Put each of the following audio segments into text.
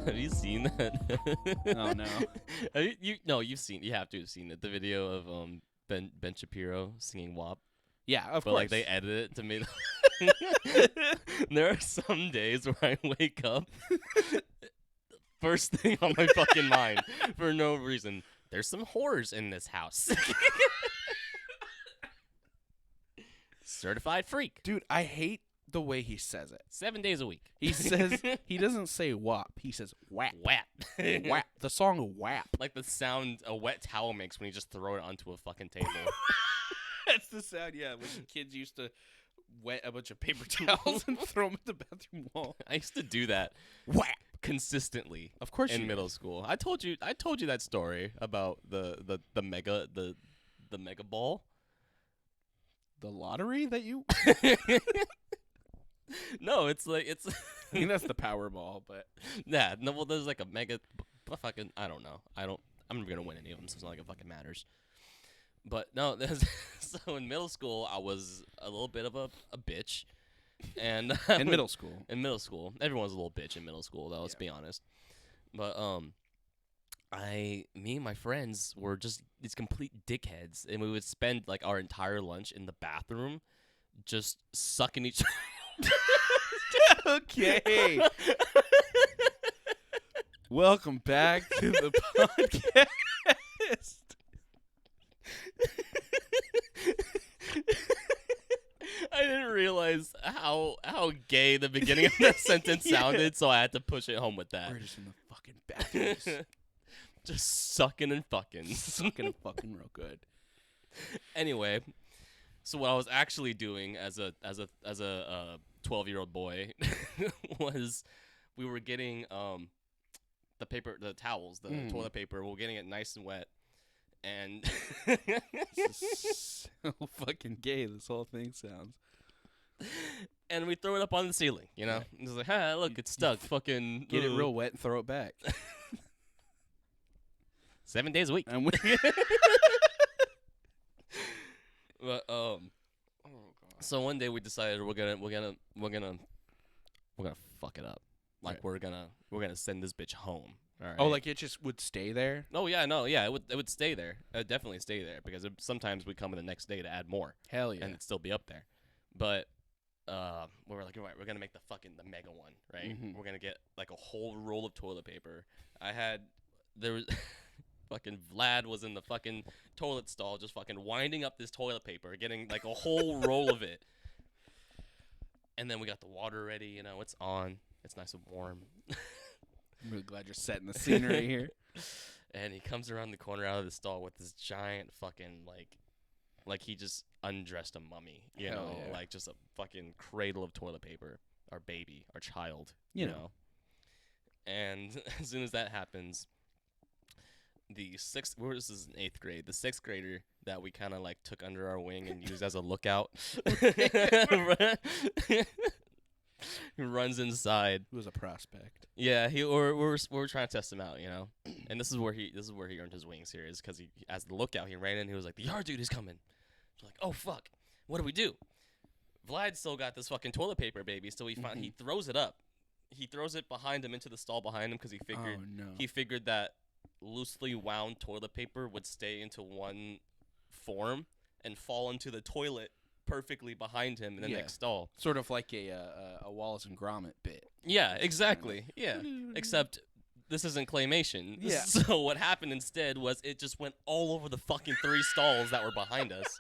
Have you seen that? Oh no. You've seen. You have to have seen it. The video of Ben Shapiro singing WAP. Yeah, of But course. like they edited it to make. There are some days where I wake up, first thing on my fucking mind for no reason. There's some whores in this house. Certified freak. Dude, I hate the way he says it. 7 days a week. He says he doesn't say WAP. He says WAP. WAP. WAP. The song WAP. Like the sound a wet towel makes when you just throw it onto a fucking table. That's the sound, yeah, when the kids used to wet a bunch of paper towels and throw them at the bathroom wall. I used to do that WAP. consistently. Of course in you middle school. I told you that story about the mega ball. The lottery that you... No, it's like I think that's the Powerball, but... yeah, no, well there's like a mega fucking I don't know. I'm never gonna win any of them, so it's not like it fucking matters. But no, so in middle school I was a little bit of a bitch. And In middle school. In middle school. Everyone's a little bitch in middle school though, let's be honest. But me and my friends were just these complete dickheads, and we would spend like our entire lunch in the bathroom just sucking each Okay. Welcome back to the podcast. I didn't realize how gay the beginning of that sentence sounded, so I had to push it home with that. We're just in the fucking bathrooms. Just sucking and fucking. Sucking and fucking real good. Anyway, so what I was actually doing as a 12-year-old boy was we were getting the towels, the toilet paper. We were getting it nice and wet, and This is so fucking gay, this whole thing sounds. and we throw it up on the ceiling, you know. Yeah. It's like, look, it's stuck. Fucking Get it real wet and throw it back. 7 days a week. And we But so one day we decided we're gonna fuck it up. Like Right. we're gonna send this bitch home. All right. Oh, like it just would stay there? Oh yeah, no, yeah, it would stay there. It would definitely stay there because sometimes we come in the next day to add more Hell yeah. and it'd still be up there. But we were like, all right, we're gonna make the mega one, right? Mhm. We're gonna get like a whole roll of toilet paper. There was fucking Vlad was in the fucking toilet stall just fucking winding up this toilet paper, getting like a whole roll of it. And then we got the water ready, you know, it's on. It's nice and warm. I'm really glad you're setting the scenery here. And he comes around the corner out of the stall with this giant fucking like he just undressed a mummy, you Hell know, yeah. like just a fucking cradle of toilet paper. Our baby, our child, You you know. know. And as soon as that happens, this is in 8th grade. The 6th grader that we kind of like took under our wing and used as a lookout. He runs inside. It was a prospect. Yeah, we're trying to test him out, you know. And this is where he earned his wings here, is because he, as the lookout, he ran in. He was like, "The yard dude is coming." We're like, "Oh fuck, what do we do?" Vlad still got this fucking toilet paper, baby. So he throws it up. He throws it behind him into the stall behind him because he figured Oh no. he figured that loosely wound toilet paper would stay into one form and fall into the toilet perfectly behind him in the Yeah. next stall. Sort of like a Wallace and Gromit bit. Yeah, exactly. Yeah. Except this isn't claymation. Yeah. So what happened instead was it just went all over the fucking 3 stalls that were behind us.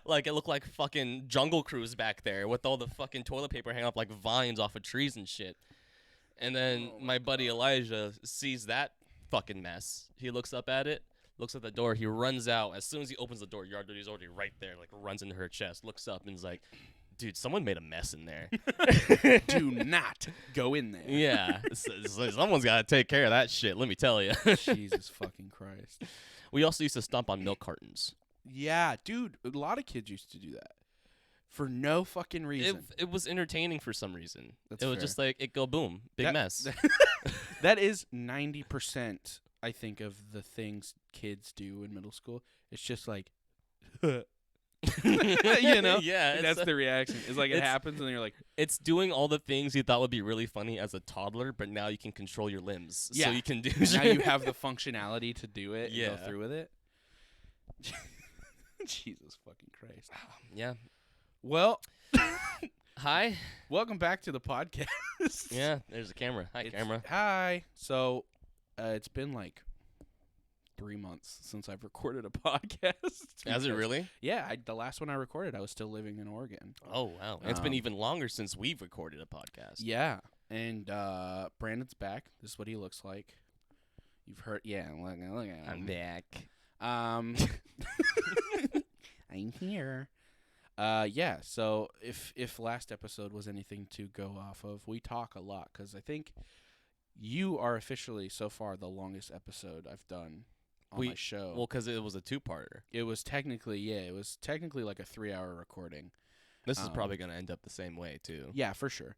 Like, it looked like fucking Jungle Cruise back there with all the fucking toilet paper hanging up like vines off of trees and shit. And then my buddy Elijah sees that fucking mess. He looks up at it, looks at the door. He runs out. As soon as he opens the door, yard duty's already right there, like runs into her chest, looks up and is like, "Dude, someone made a mess in there." Do not go in there. Yeah. So someone's got to take care of that shit, let me tell you. Jesus fucking Christ. We also used to stomp on milk cartons. Yeah, dude. A lot of kids used to do that. For no fucking reason. It was entertaining for some reason. That's it was fair. just like, it go boom. Big mess. That is 90%, I think, of the things kids do in middle school. It's just like, You know? Yeah, And that's the reaction. It's like it it's- happens, and you're like, It's doing all the things you thought would be really funny as a toddler, but now you can control your limbs. Yeah. So you can do now you have the functionality to do it and Yeah. go through with it. Jesus fucking Christ. Yeah. Well, Hi. welcome back to the podcast. Yeah, there's a camera. Hi, camera. Hi. So, it's been like 3 months since I've recorded a podcast. Has it really? Yeah, the last one I recorded, I was still living in Oregon. Oh, wow. It's been Um, even longer since we've recorded a podcast. Yeah, and Brandon's back. This is what he looks like. You've heard, yeah. Look at I'm him. back. I'm here. Yeah. So if last episode was anything to go off of, we talk a lot because I think you are officially so far the longest episode I've done on my show. Well, because it was a two-parter. It was technically like a 3-hour recording. This is probably going to end up the same way, too. Yeah, for sure.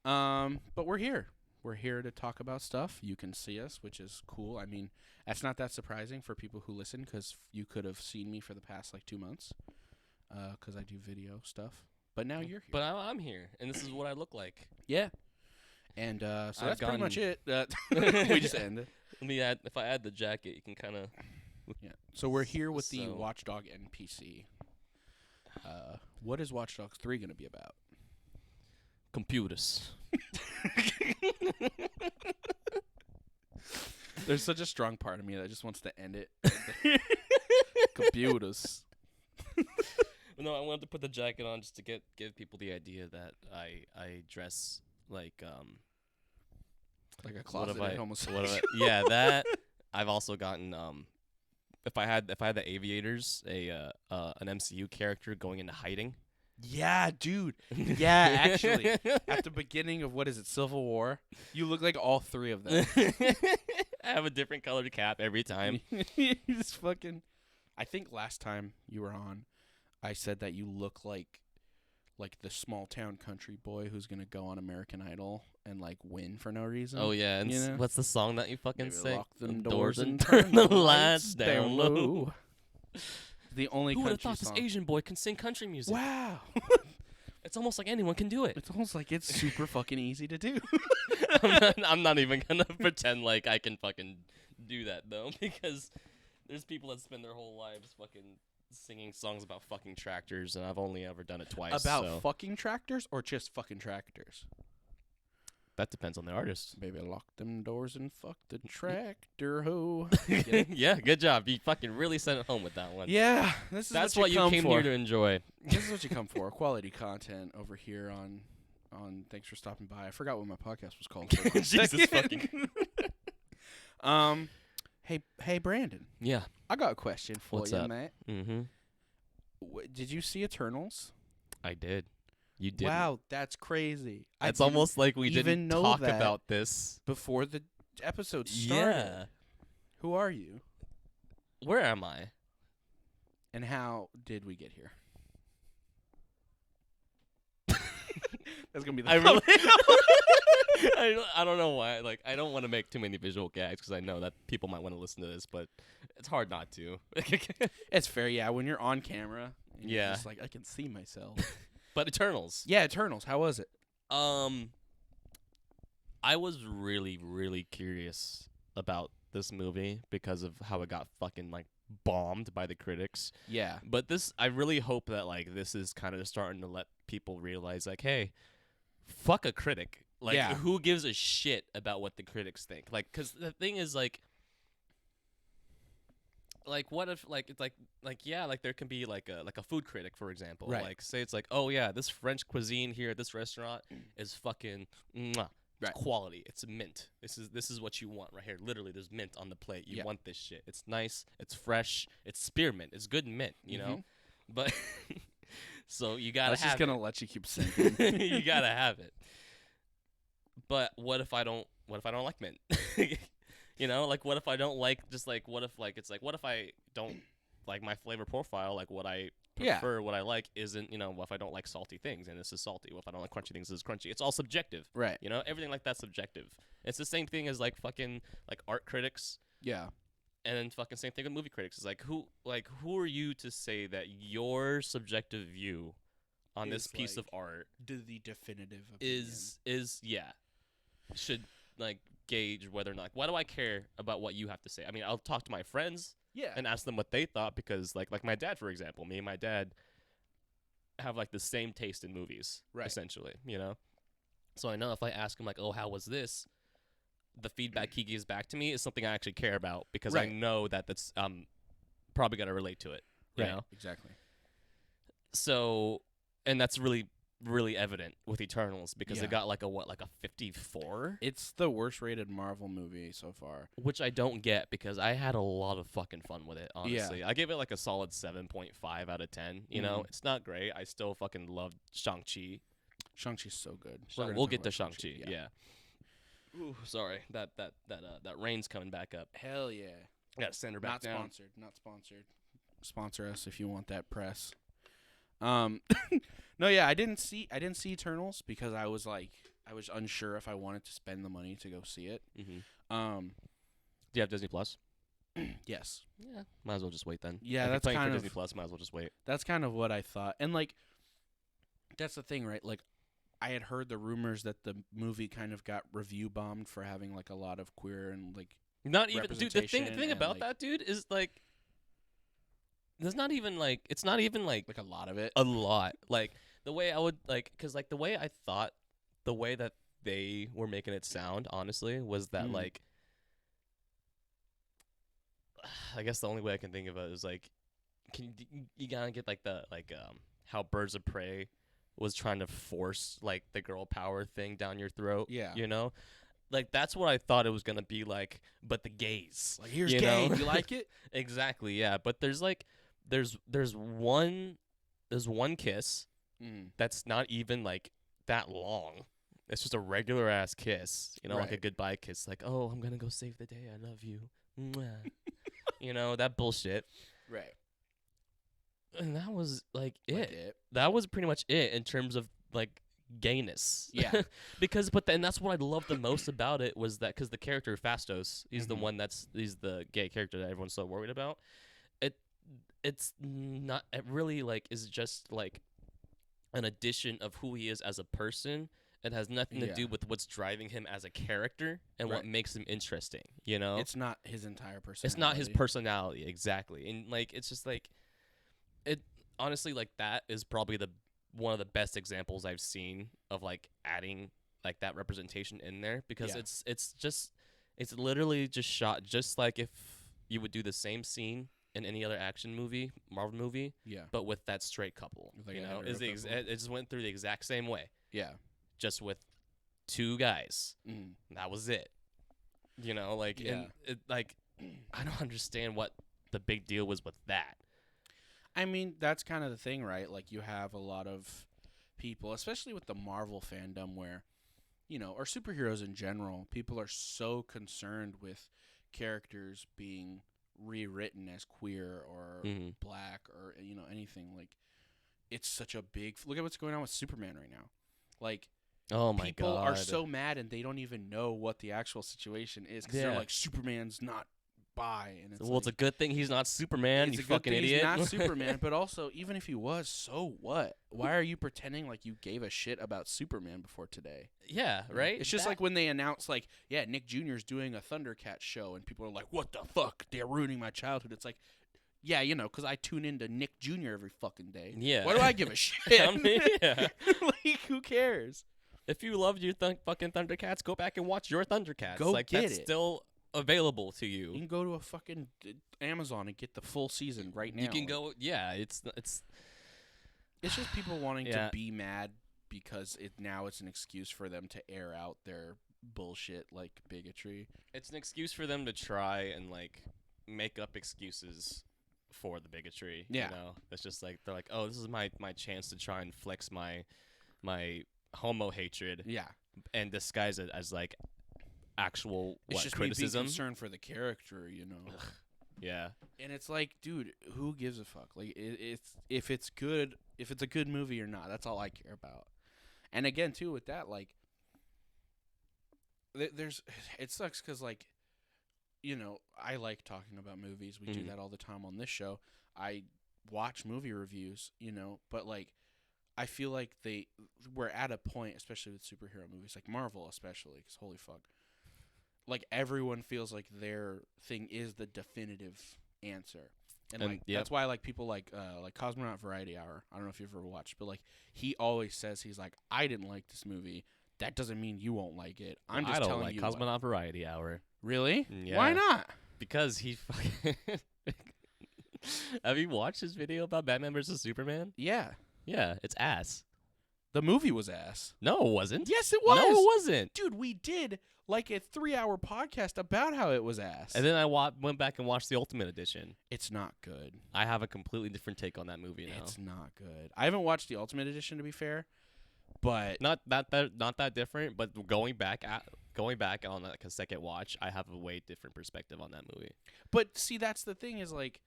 But we're here. We're here to talk about stuff. You can see us, which is cool. I mean, that's not that surprising for people who listen because you could have seen me for the past, 2 months because I do video stuff. But now you're here. But I'm here, and this is what I look like. Yeah. And so I've that's pretty much it. gotten- We just ended. Let me add. If I add the jacket, you can kind of. Yeah. So we're here with the So- Watchdog NPC. What is Watch Dogs 3 going to be about? Computers. There's such a strong part of me that just wants to end it. Computers. No, I wanted to put the jacket on just to give people the idea that I dress like Like a what closet have I- homosexual. what have I- yeah, that I've also gotten if I had the aviators, an MCU character going into hiding. Yeah, dude. Yeah, actually. At the beginning of, what is it, Civil War, you look like all three of them. I have a different colored cap every time. You just fucking... I think last time you were on, I said that you look like the small town country boy who's going to go on American Idol and, win for no reason. Oh yeah, and You know? what's the song that you fucking Maybe sing? lock them The doors and turn the lights down low. The only Who would have country thought this song. Asian boy can sing country music? Wow. It's almost like anyone can do it. It's almost like it's super fucking easy to do. I'm not even gonna pretend like I can fucking do that though, because there's people that spend their whole lives fucking singing songs about fucking tractors, and I've only ever done it twice. About so fucking tractors or just fucking tractors? that depends on the artist. Baby, lock them doors and fuck the tractor ho. Yeah, good job. You fucking really sent it home with that one. Yeah, this is That's what what you come came for. here to enjoy. This is what you come for. Quality content over here on Thanks for stopping by. I forgot what my podcast was called. For one Jesus second. Hey Brandon. Yeah. I got a question for What's you, up? mate. Mm-hmm. Did you see Eternals? I did. You did. Wow, that's crazy. I It's didn't almost like we even didn't know talk that about this. before the episode started. Yeah. Who are you? Where am I? And how did we get here? That's gonna be the I really, I don't know why. I don't want to make too many visual gags because I know that people might want to listen to this, but it's hard not to. It's fair, yeah. When you're on camera, and you're Yeah. just I can see myself. But Eternals. Yeah, Eternals. How was it? I was really, really curious about this movie because of how it got fucking bombed by the critics. Yeah, But I really hope that this is kind of starting to let people realize hey, fuck a critic. Yeah. Who gives a shit about what the critics think? Because the thing is what if it's there can be a food critic, for example. Right. Say it's oh yeah, this French cuisine here at this restaurant is fucking mwah. It's Right. quality. It's mint. This is what you want right here. Literally, there's mint on the plate. You Yeah. want this shit. It's nice. It's fresh. It's spearmint. It's good mint. You know, but so you I gotta was have just gonna let you keep saying. it. You gotta have it. But what if I don't? What if I don't like mint? You know, what if I don't like what if I don't like my flavor profile, what I prefer, what I like isn't, what if I don't like salty things and this is salty, what if I don't like crunchy things, this is crunchy. It's all subjective. Right. You know, everything like that's subjective. It's the same thing as fucking art critics Yeah. And then fucking same thing with movie critics. It's like who are you to say that your subjective view on this piece of art the definitive opinion. should like gauge whether or not, why do I care about what you have to say? I mean, I'll talk to my friends and ask them what they thought, because like my dad, for example, me and my dad have like the same taste in movies, essentially, you know? So I know if I ask him like, oh, how was this? The feedback he gives back to me is something I actually care about, because I know that's probably going to relate to it, you know? Exactly. So, and that's really evident with Eternals, because it got like a 54? It's the worst rated Marvel movie so far. Which I don't get, because I had a lot of fucking fun with it, honestly. I gave it like a solid 7.5 out of 10. You know, it's not great. I still fucking loved Shang-Chi. Shang-Chi's so good. We'll get to Shang-Chi, yeah. Ooh, sorry. That rain's coming back up. Hell yeah. Yeah, send her back down. Not sponsored. Sponsor us if you want that press. No, yeah, I didn't see Eternals because I was unsure if I wanted to spend the money to go see it. Mm-hmm. Do you have Disney Plus? Yes. Yeah. Might as well just wait then. Yeah, if that's you're paying kind for of Disney Plus. Might as well just wait. That's kind of what I thought, and like, that's the thing, right? Like, I had heard the rumors that the movie kind of got review bombed for having like a lot of queer and like not even, dude. The thing about that, dude, is like, there's not even like, it's not even like a lot of it. A lot. Like the way I would like, because like the way I thought, the way that they were making it sound, honestly, was that like, I guess the only way I can think of it is like, you gotta get like the how Birds of Prey was trying to force like the girl power thing down your throat. Yeah. You know? Like that's what I thought it was gonna be like, but the gays. Like, here's gay. You like it? Exactly, yeah. But there's like there's one kiss that's not even like that long. It's just a regular ass kiss. You know, like a goodbye kiss, like, oh, I'm gonna go save the day, I love you. You know, that bullshit. Right. And that was like it. That was pretty much it in terms of like gayness. Yeah. And that's what I loved the most about it was that, because the character Fastos, he's the one he's the gay character that everyone's so worried about. It's not, it really like is just like an addition of who he is as a person. It has nothing to do with what's driving him as a character and what makes him interesting, you know? It's not his entire personality. It's not his personality, exactly. And like it's just like, it honestly, like that is probably one of the best examples I've seen of like adding like that representation in there, because it's literally just shot just like if you would do the same scene in any other action movie, Marvel movie, but with that straight couple. Like, you know, it just went through the exact same way. Yeah, just with two guys. That was it. You know, like and like I don't understand what the big deal was with that. I mean, that's kind of the thing, right? Like, you have a lot of people, especially with the Marvel fandom, where, you know, or superheroes in general, people are so concerned with characters being rewritten as queer or black or, you know, anything. Like, it's such a big... Look at what's going on with Superman right now. Like, oh my people God. are so mad and they don't even know what the actual situation is, because they're like, Superman's not bi. And it's it's a good thing he's not Superman, you fucking idiot. He's not Superman, but also, even if he was, so what? Why are you pretending like you gave a shit about Superman before today? Yeah, right? It's just like when they announce, like, yeah, Nick Jr.'s doing a Thundercats show, and people are like, what the fuck? They're ruining my childhood. It's like, yeah, you know, because I tune into Nick Jr. every fucking day. Yeah. Why do I give a shit? I mean, yeah. Like, who cares? If you loved your fucking Thundercats, go back and watch your Thundercats. Go like, get that's it. Still available to you. You can go to a fucking Amazon and get the full season right now. You can go, yeah. It's just people wanting to be mad because now it's an excuse for them to air out their bullshit, like bigotry. It's an excuse for them to try and like make up excuses for the bigotry. Yeah, you know, it's just like they're like, oh, this is my chance to try and flex my homo hatred. Yeah, and disguise it as like actual it's just criticism. Me being concerned for the character, you know. Yeah, and it's like, dude, who gives a fuck? Like, it's if it's good, if it's a good movie or not. That's all I care about. And again, too, with that, like, it sucks because like I like talking about movies. We do Mhm. that all the time on this show. I watch movie reviews, but like I feel like we're at a point, especially with superhero movies, like Marvel, especially, because holy fuck, like everyone feels like their thing is the definitive answer, and like yep. that's why like people like Cosmonaut Variety Hour. I don't know if you've ever watched, but like he always says he's like, I didn't like this movie. That doesn't mean you won't like it. I'm just I don't telling like you. Cosmonaut Variety Hour. Really? Yeah. Why not? Because he fucking. Have you watched his video about Batman versus Superman? Yeah. Yeah, it's ass. The movie was ass. No, it wasn't. Yes, it was. No, it wasn't. Dude, we did like a 3-hour podcast about how it was ass. And then I went back and watched the Ultimate Edition. It's not good. I have a completely different take on that movie now. It's not good. I haven't watched the Ultimate Edition, to be fair, but Not that different, but going back on like a second watch, I have a way different perspective on that movie. But see, that's the thing is like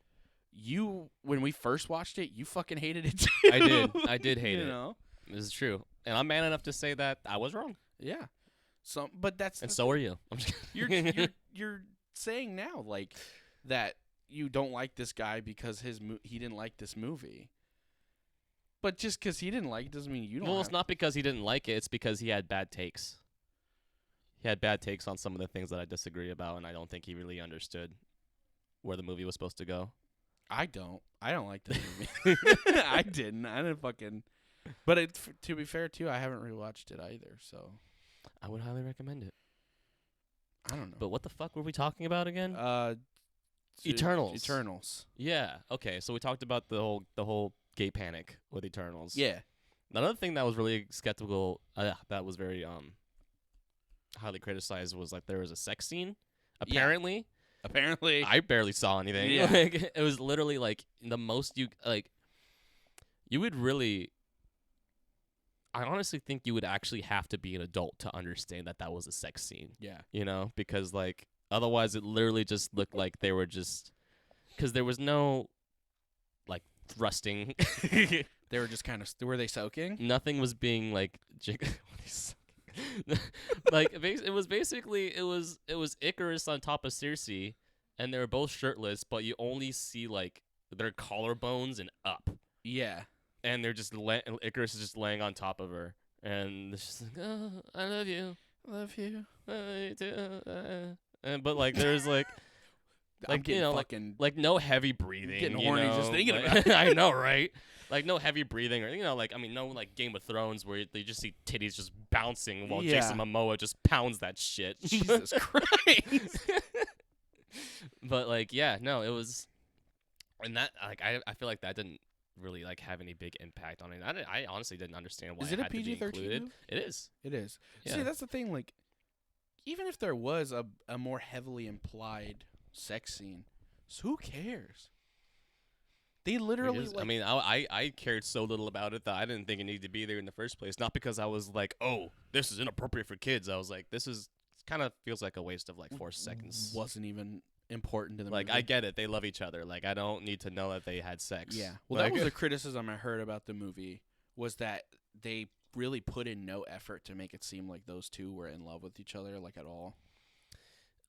when we first watched it, you fucking hated it too. I did hate it. know? This is true, and I'm man enough to say that I was wrong, Yeah. But that's and so are you. I'm just you're saying now like that you don't like this guy because he didn't like this movie. But just because he didn't like it doesn't mean you don't. Well, it's not because he didn't like it. It's because he had bad takes. He had bad takes on some of the things that I disagree about, and I don't think he really understood where the movie was supposed to go. I don't like the movie. I didn't fucking. But to be fair too, I haven't rewatched it either. So I would highly recommend it. I don't know. But what the fuck were we talking about again? Eternals. Eternals. Yeah. Okay. So we talked about the whole gay panic with Eternals. Yeah. Another thing that was really skeptical, that was very highly criticized, was like there was a sex scene. Apparently. Apparently. I barely saw anything. Yeah. Like, it was literally like the most you would really. I honestly think you would actually have to be an adult to understand that was a sex scene. Yeah. Because like otherwise it literally just looked like they were just, because there was no like thrusting. They were just kind of. Were they soaking? Nothing was being like like it was basically it was Icarus on top of Circe, and they were both shirtless, but you only see like their collarbones and up. Yeah. And they're just Icarus is just laying on top of her, and it's just like, oh, I love you, I do, but like there's like like no heavy breathing, getting horny just thinking like, about it. I know, right? Like no heavy breathing, or no like Game of Thrones where they just see titties just bouncing while Jason Momoa just pounds that shit. Jesus Christ. But like yeah, no, it was, and that like I feel like that didn't really like have any big impact on it. I honestly didn't understand why Is it a had to be PG-13 included. movie? It is. It is. Yeah. See, that's the thing. Like, even if there was a more heavily implied sex scene, so who cares? They literally. I mean, I cared so little about it that I didn't think it needed to be there in the first place. Not because I was like, oh, this is inappropriate for kids. I was like, this is kind of feels like a waste of like 4 seconds. Wasn't even important to the like movie. I get it, they love each other. Like I don't need to know that they had sex. Yeah. Well, like, that was the criticism I heard about the movie, was that they really put in no effort to make it seem like those two were in love with each other, like at all.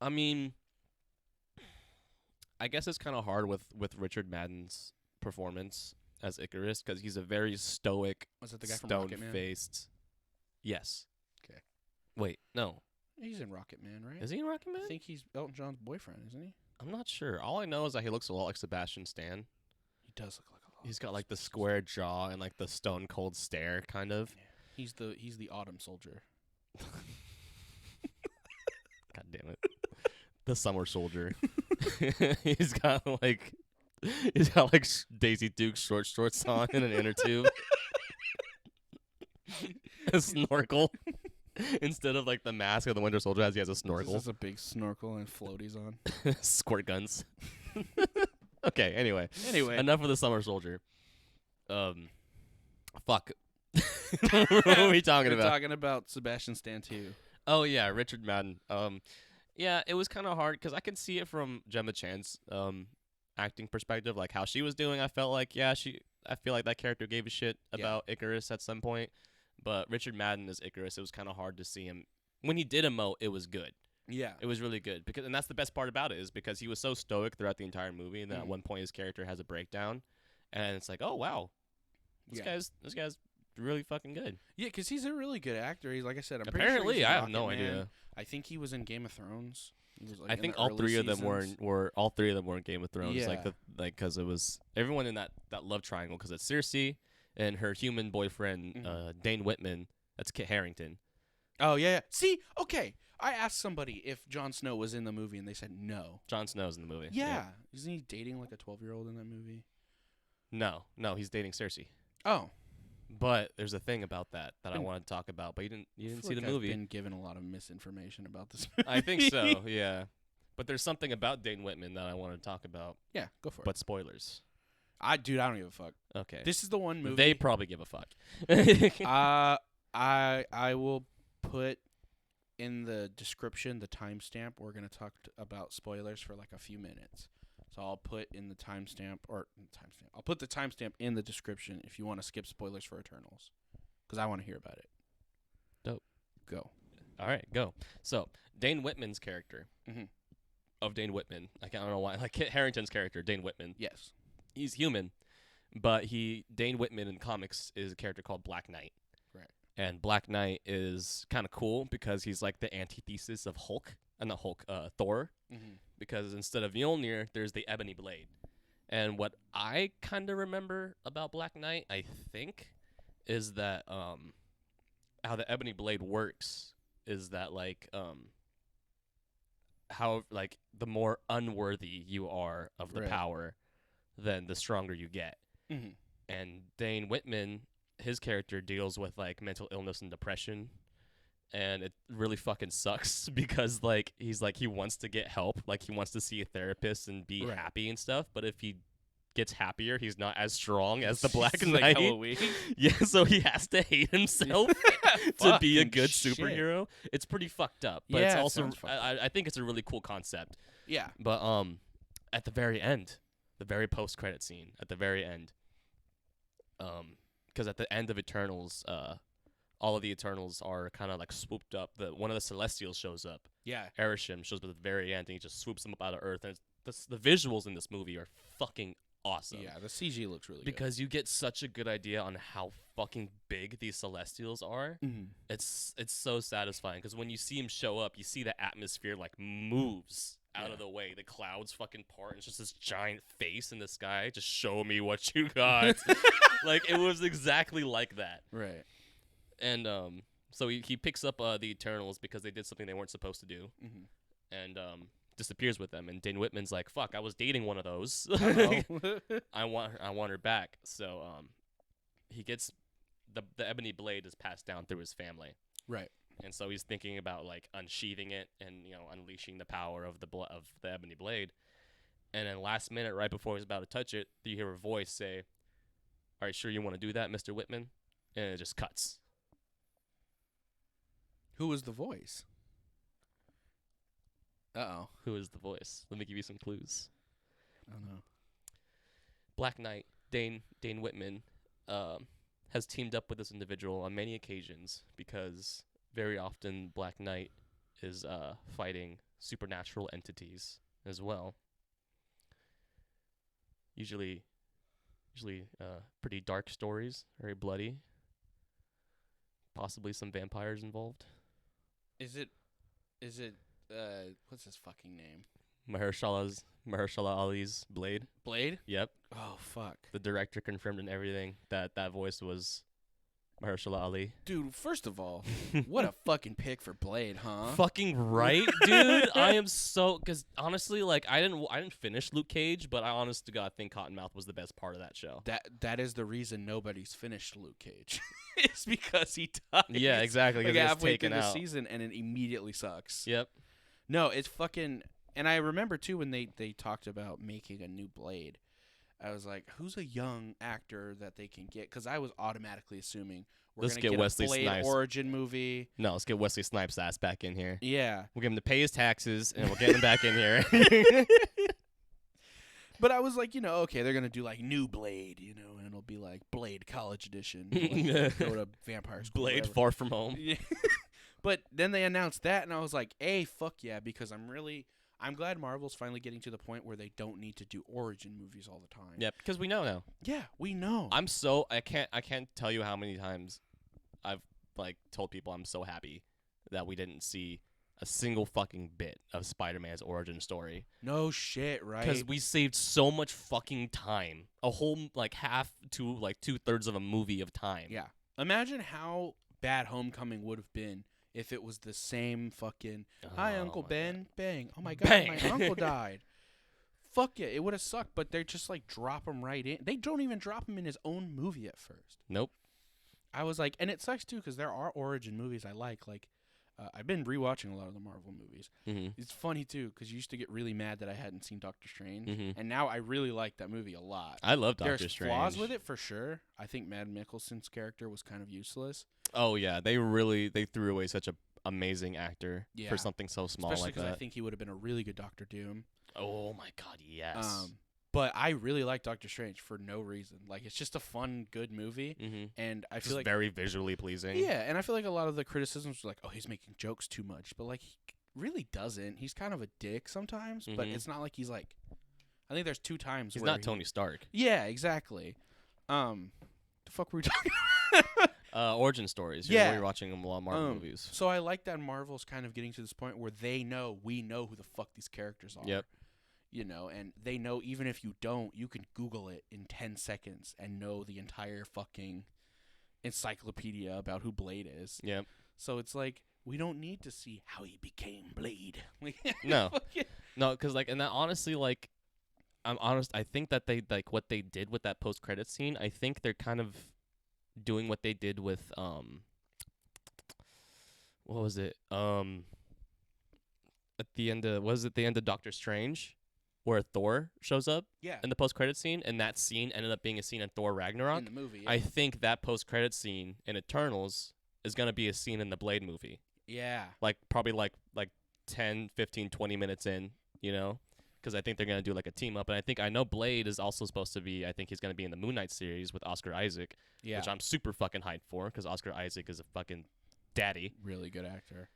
I mean, I guess it's kind of hard with Richard Madden's performance as Icarus, because he's a very stoic, Was it the guy from Rocket Man? stone-faced. Yes. Okay. Wait, no. He's in Rocket Man, right? Is he in Rocket Man? I think he's Elton John's boyfriend, isn't he? I'm not sure. All I know is that he looks a lot like Sebastian Stan. He does look like a lot. He's got like the square jaw and like the stone cold stare, kind of. Yeah. He's the Autumn Soldier. God damn it. The Summer Soldier. He's got like Daisy Duke short shorts on and an inner tube. A snorkel. Instead of like the mask of the Winter Soldier he has a snorkel. This is a big snorkel and floaties on. Squirt guns. Okay, anyway. Enough of the Summer Soldier. Fuck. What are we talking We're about? talking about Sebastian Stan too. Oh yeah, Richard Madden. Yeah, it was kind of hard because I could see it from Gemma Chan's acting perspective, like how she was doing. I felt like I feel like that character gave a shit about Icarus at some point. But Richard Madden as Icarus, it was kind of hard to see him. When he did emote, it was good. Yeah. It was really good and that's the best part about it is because he was so stoic throughout the entire movie, and then at one point his character has a breakdown, and it's like, oh wow, this guy's really fucking good. Yeah, because he's a really good actor. He's like I said, Apparently, I have no idea. I think he was in Game of Thrones. He was, like, I think all three of them were in Game of Thrones. Yeah. Because it was everyone in that love triangle. Because it's Cersei and her human boyfriend Dane Whitman. That's Kit Harington. Oh yeah. See, okay. I asked somebody if Jon Snow was in the movie, and they said no. Jon Snow's in the movie. Yeah. Isn't he dating like a 12-year-old in that movie? No, he's dating Cersei. Oh. But there's a thing about that I want to talk about. But you didn't see the movie. I've been given a lot of misinformation about this movie. I think so. Yeah. But there's something about Dane Whitman that I want to talk about. Yeah, go for it. But spoilers. I don't give a fuck. Okay. This is the one movie. They probably give a fuck. I will put in the description the timestamp. We're gonna talk about spoilers for like a few minutes. So I'll put in the timestamp I'll put the timestamp in the description if you want to skip spoilers for Eternals, because I want to hear about it. Dope. Go. All right, go. So Dane Whitman's character of Dane Whitman. I don't know why. Like Kit Harington's character, Dane Whitman. Yes. He's human, but Dane Whitman in comics is a character called Black Knight. Right. And Black Knight is kind of cool because he's like the antithesis of Hulk. Not Hulk, Thor. Because instead of Mjolnir, there's the Ebony Blade. And what I kind of remember about Black Knight, I think, is that how the Ebony Blade works is that like how like the more unworthy you are of the power, then the stronger you get. And Dane Whitman, his character deals with like mental illness and depression. And it really fucking sucks because like he wants to get help, like he wants to see a therapist and be happy and stuff, but if he gets happier, he's not as strong as the Black Knight. Like yeah, so he has to hate himself to be a good superhero. It's pretty fucked up, but it's also I think it's a really cool concept. Yeah. But at the very end, the very post-credit scene at the very end, because at the end of Eternals, all of the Eternals are kind of like swooped up. One of the Celestials shows up. Yeah. Arishem shows up at the very end, and he just swoops them up out of Earth. And the visuals in this movie are fucking awesome. Yeah, the CG looks really good. Because you get such a good idea on how fucking big these Celestials are. It's so satisfying, because when you see him show up, you see the atmosphere like moves out of the way. The clouds fucking part, and it's just this giant face in the sky. Just show me what you got. Like, it was exactly like that. Right. And so he picks up the Eternals because they did something they weren't supposed to do, and disappears with them. And Dane Whitman's like, "Fuck, I was dating one of those. I want her back." So he gets the Ebony Blade is passed down through his family, right? And so he's thinking about like unsheathing it and unleashing the power of the Ebony Blade. And then last minute, right before he's about to touch it, you hear a voice say, "Are you sure you want to do that, Mr. Whitman?" And it just cuts. Who was the voice? Uh-oh. Who is the voice? Let me give you some clues. Oh, no. Black Knight, Dane Whitman, has teamed up with this individual on many occasions because very often Black Knight is fighting supernatural entities as well. Usually pretty dark stories, very bloody. Possibly some vampires involved. Is it what's his fucking name? Mahershala Ali's Blade. Blade? Yep. Oh, fuck. The director confirmed and everything that voice was Mahershala Ali. Dude, first of all, what a fucking pick for Blade, huh? Fucking right, dude. I am so, because honestly, like I didn't finish Luke Cage, but I honest to God think Cottonmouth was the best part of that show. That is the reason nobody's finished Luke Cage. It's because he died. Yeah, exactly. Like halfway through the season, and it immediately sucks. Yep. No, it's fucking. And I remember too when they talked about making a new Blade. I was like, who's a young actor that they can get? Because I was automatically assuming we're going to get Wesley a Blade Snipes. origin movie. No, let's get Wesley Snipes' ass back in here. Yeah. We'll get him to pay his taxes, and we'll get him back in here. But I was like, okay, they're going to do like new Blade, and it'll be like Blade College Edition. Like, go to vampire school. Blade Far From Home. Yeah. But then they announced that, and I was like, hey, fuck yeah, because I'm glad Marvel's finally getting to the point where they don't need to do origin movies all the time. Yeah, because we know now. Yeah, we know. I can't tell you how many times I've like told people I'm so happy that we didn't see a single fucking bit of Spider-Man's origin story. No shit, right? Because we saved so much fucking time. A whole like half to like 2/3 of a movie of time. Yeah. Imagine how bad Homecoming would have been if it was the same fucking hi Uncle Ben, bang. Oh my god, Bang. my uncle died. Fuck yeah, it would have sucked, but they just like drop him right in. They don't even drop him in his own movie at first. Nope. I was like, and it sucks too because there are origin movies I like I've been rewatching a lot of the Marvel movies. Mm-hmm. It's funny too because you used to get really mad that I hadn't seen Doctor Strange, Mm-hmm. and now I really like that movie a lot. I love Doctor There's Strange. flaws with it for sure. I think Matt Mikkelsen's character was kind of useless, Oh yeah, they threw away such a amazing actor for something so small especially like because that. I think he would have been a really good Doctor Doom. Oh my god, yes. But I really like Doctor Strange for no reason. Like it's just a fun, good movie, Mm-hmm. and I Just feel like very visually pleasing. yeah, and I feel like a lot of the criticisms were like, oh, he's making jokes too much, but like he really doesn't. He's kind of a dick sometimes, but Mhm. it's not like he's like. I think there's 2 times He's where not Tony Stark. Yeah, exactly. The fuck were we talking? Origin stories. Yeah. You're watching a lot of Marvel movies. So I like that Marvel's kind of getting to this point where we know who the fuck these characters are. Yep. You know, and they know even if you don't, you can Google it in 10 seconds and know the entire fucking encyclopedia about who Blade is. Yep. So it's like we don't need to see how he became Blade. No. No, because like, and that honestly, like, I'm honest. I think that they like what they did with that post-credit scene. I think they're kind of doing what they did with what was it? At the end of the end of Doctor Strange, where Thor shows up Yeah. in the post-credit scene, and that scene ended up being a scene in Thor Ragnarok. In the movie. Yeah. I think that post-credit scene in Eternals is gonna be a scene in the Blade movie. yeah. Like probably like 10, 15, 20 minutes in, you know, because I think they're gonna do like a team up, and I know Blade is also supposed to be. I think he's gonna be in the Moon Knight series with Oscar Isaac, Yeah. which I'm super fucking hyped for because Oscar Isaac is a fucking daddy. Really good actor.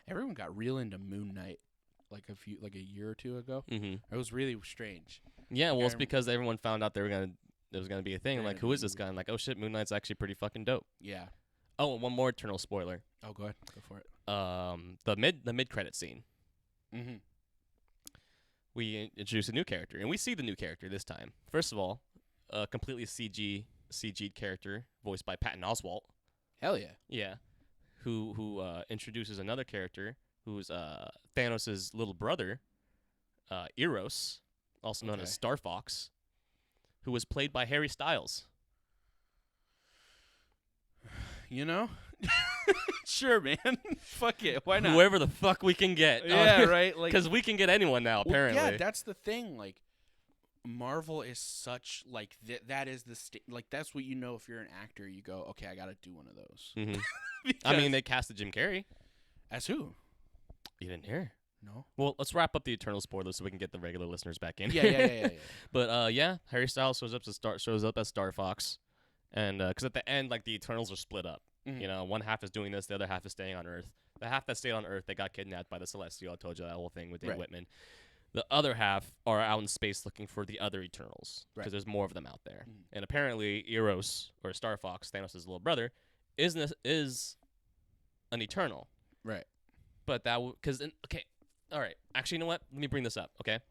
Everyone got real into Moon Knight like a year or 2 ago. Mm-hmm. It was really strange. Yeah, well, it's I rem- because everyone found out there was gonna be a thing. Yeah, Like, who is this guy? And like, oh shit, Moon Knight's actually pretty fucking dope. Yeah. Oh, and one more Eternal spoiler. Oh, go ahead. Go for it. The mid credit scene. Mm-hmm. We introduce a new character, and we see the new character this time. First of all, a completely CG'd character voiced by Patton Oswalt. Hell yeah. Yeah, who introduces another character who's Thanos' little brother, Eros, also known as Okay. Star Fox, who was played by Harry Styles. You know? Sure, man. Fuck it. Why not? Whoever the fuck we can get. Yeah, right. Like, Because we can get anyone now, well, apparently. yeah, that's the thing. Like, Marvel is such like that is the like that's what you know if you're an actor. You go, okay, I gotta do one of those. Mhm. I Because- mean, they casted Jim Carrey. as who? You didn't hear? No. Well, let's wrap up the Eternal spoilers so we can get the regular listeners back in. Yeah. But yeah, Harry Styles shows up as Star Fox, and because at the end, like the Eternals are split up. Mhm. You know, one half is doing this, the other half is staying on Earth. The half that stayed on Earth, they got kidnapped by the Celestial. I told you that whole thing with Dave Right. Whitman. The other half are out in space looking for the other Eternals because Right. there's more of them out there. Mhm. And apparently, Eros or Star Fox, Thanos' little brother, is an Eternal. Right. But that okay, all right. Actually, you know what? Let me bring this up. Okay.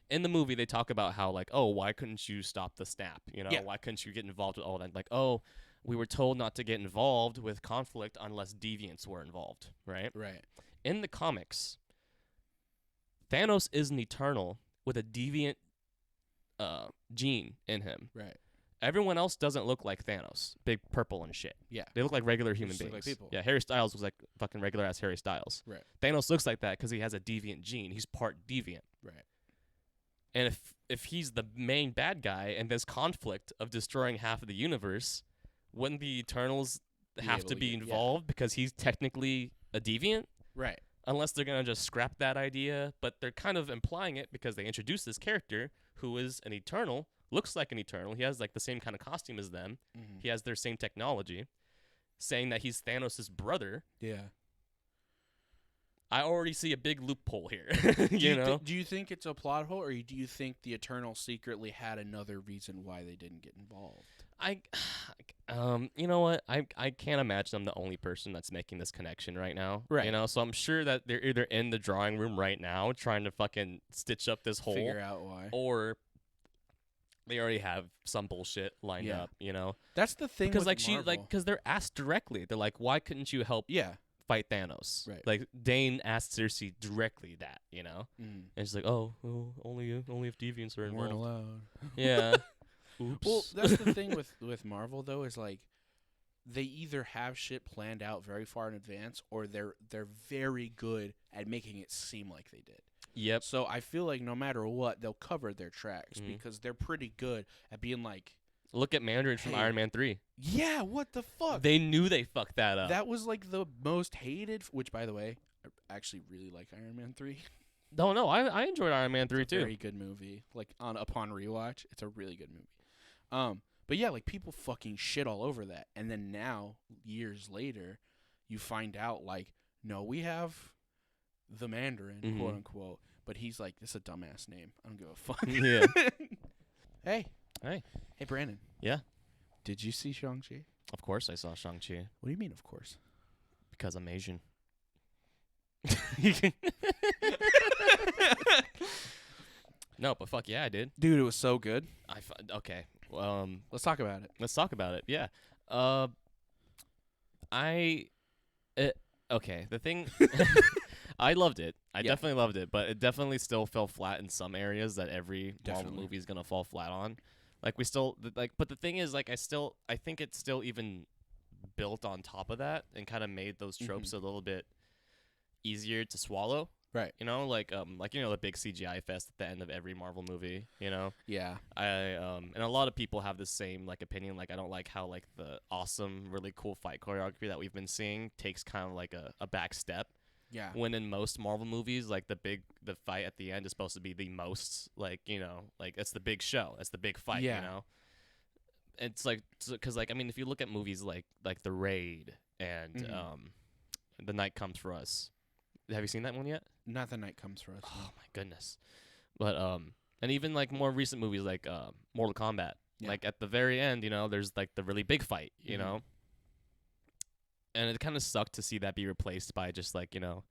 In the movie, they talk about how like, oh, why couldn't you stop the snap? You know, Yeah. why couldn't you get involved with all that? Like, oh, we were told not to get involved with conflict unless deviants were involved, right? Right. In the comics, Thanos is an Eternal with a deviant gene in him. Right. Everyone else doesn't look like Thanos, big purple and shit. Yeah. They look like regular human just look beings. like people. Yeah, Harry Styles was like fucking regular ass Harry Styles. Right. Thanos looks like that because he has a deviant gene. He's part deviant. Right. And if he's the main bad guy and there's conflict of destroying half of the universe, wouldn't the Eternals have able to to be get- yeah. involved because he's technically a deviant? Right. Unless they're going to just scrap that idea, but they're kind of implying it because they introduced this character who is an Eternal, looks like an Eternal. He has like the same kind of costume as them. Mhm. He has their same technology, saying that he's Thanos' brother. Yeah. I already see a big loophole here. Do you think it's a plot hole, or do you think the Eternals secretly had another reason why they didn't get involved? You know what? I can't imagine I'm the only person that's making this connection right now. Right. You know, so I'm sure that they're either in the drawing room right now trying to fucking stitch up this hole, Figure out why. or they already have some bullshit lined up. You know, that's the thing. Because with Marvel. because they're asked directly. They're like, why couldn't you help? Fight Thanos. Right. Like Dane asked Cersei directly that. You know, Mm. and she's like, oh, well, only if deviants are involved. Weren't allowed. Yeah. Oops. Well, that's the thing with Marvel though, is like they either have shit planned out very far in advance, or they're very good at making it seem like they did. Yep. So I feel like no matter what, they'll cover their tracks because they're pretty good at being like, look at Mandarin from Iron Man 3. Yeah, what the fuck? They knew they fucked that up. That was like the most hated, which by the way, I actually really like Iron Man 3. No, I enjoyed Iron Man 3 too. Very good movie. Like upon rewatch, it's a really good movie. But yeah, like people fucking shit all over that. And then now, years later, you find out like, no, we have the Mandarin, quote unquote, but he's like, this is a dumbass name. I don't give a fuck. Yeah. Hey, Brandon. Yeah. Did you see Shang-Chi? Of course I saw Shang-Chi. What do you mean, of course? Because I'm Asian. No, but fuck yeah, I did. Dude, it was so good. Okay. Let's talk about it. Let's talk about it. Yeah. Okay. The thing, I loved it. I definitely loved it, but it definitely still fell flat in some areas that every Marvel movie is gonna fall flat on. Like we still but the thing is, like I think it's still even built on top of that and kind of made those tropes a little bit easier to swallow. Right. You know, like the big CGI fest at the end of every Marvel movie, you know? Yeah. And a lot of people have the same like opinion. Like I don't like how like the awesome, really cool fight choreography that we've been seeing takes kind of like a back step. Yeah. When in most Marvel movies, like the fight at the end is supposed to be the most like, you know, like it's the big show, it's the big fight, you know? It's like, because like, I mean, if you look at movies like The Raid and The Night Comes For Us, have you seen that one yet? Not The Night Comes For Us. Oh my goodness. But and even like more recent movies like Mortal Kombat. Yeah. Like at the very end, you know, there's like the really big fight, you know? And it kind of sucked to see that be replaced by just like, you know,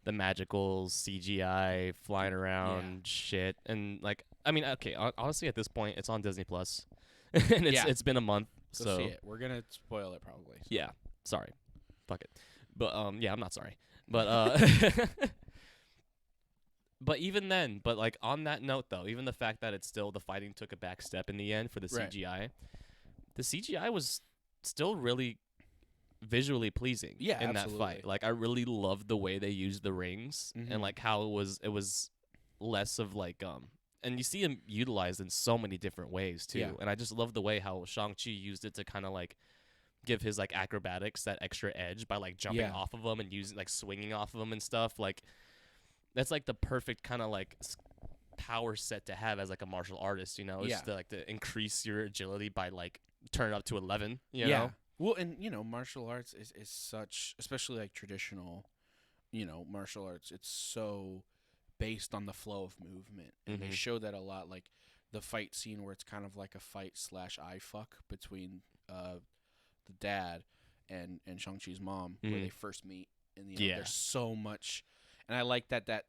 the magical CGI flying around shit. And like, I mean, okay, honestly at this point it's on Disney Plus. And it's been a month. Go see it. We're gonna spoil it probably. So. Yeah. Sorry. Fuck it. But yeah, I'm not sorry. But but even then, but like on that note though, even the fact that it's still the fighting took a back step in the end for the CGI, the CGI was still really visually pleasing in that fight. Like I really loved the way they used the rings and like how it was less of like and you see him utilized in so many different ways too. Yeah. And I just love the way how Shang-Chi used it to kind of like give his like acrobatics that extra edge by like jumping off of them and using like swinging off of them and stuff. Like that's like the perfect kind of like power set to have as like a martial artist, you know, just to increase your agility by like turn it up to 11, you know? Well, and you know, martial arts is such, especially like traditional, you know, martial arts, it's so based on the flow of movement. And they show that a lot, like the fight scene where it's kind of like a fight / eye fuck between the dad and Shang-Chi's mom, where they first meet in the end. There's so much, and I like that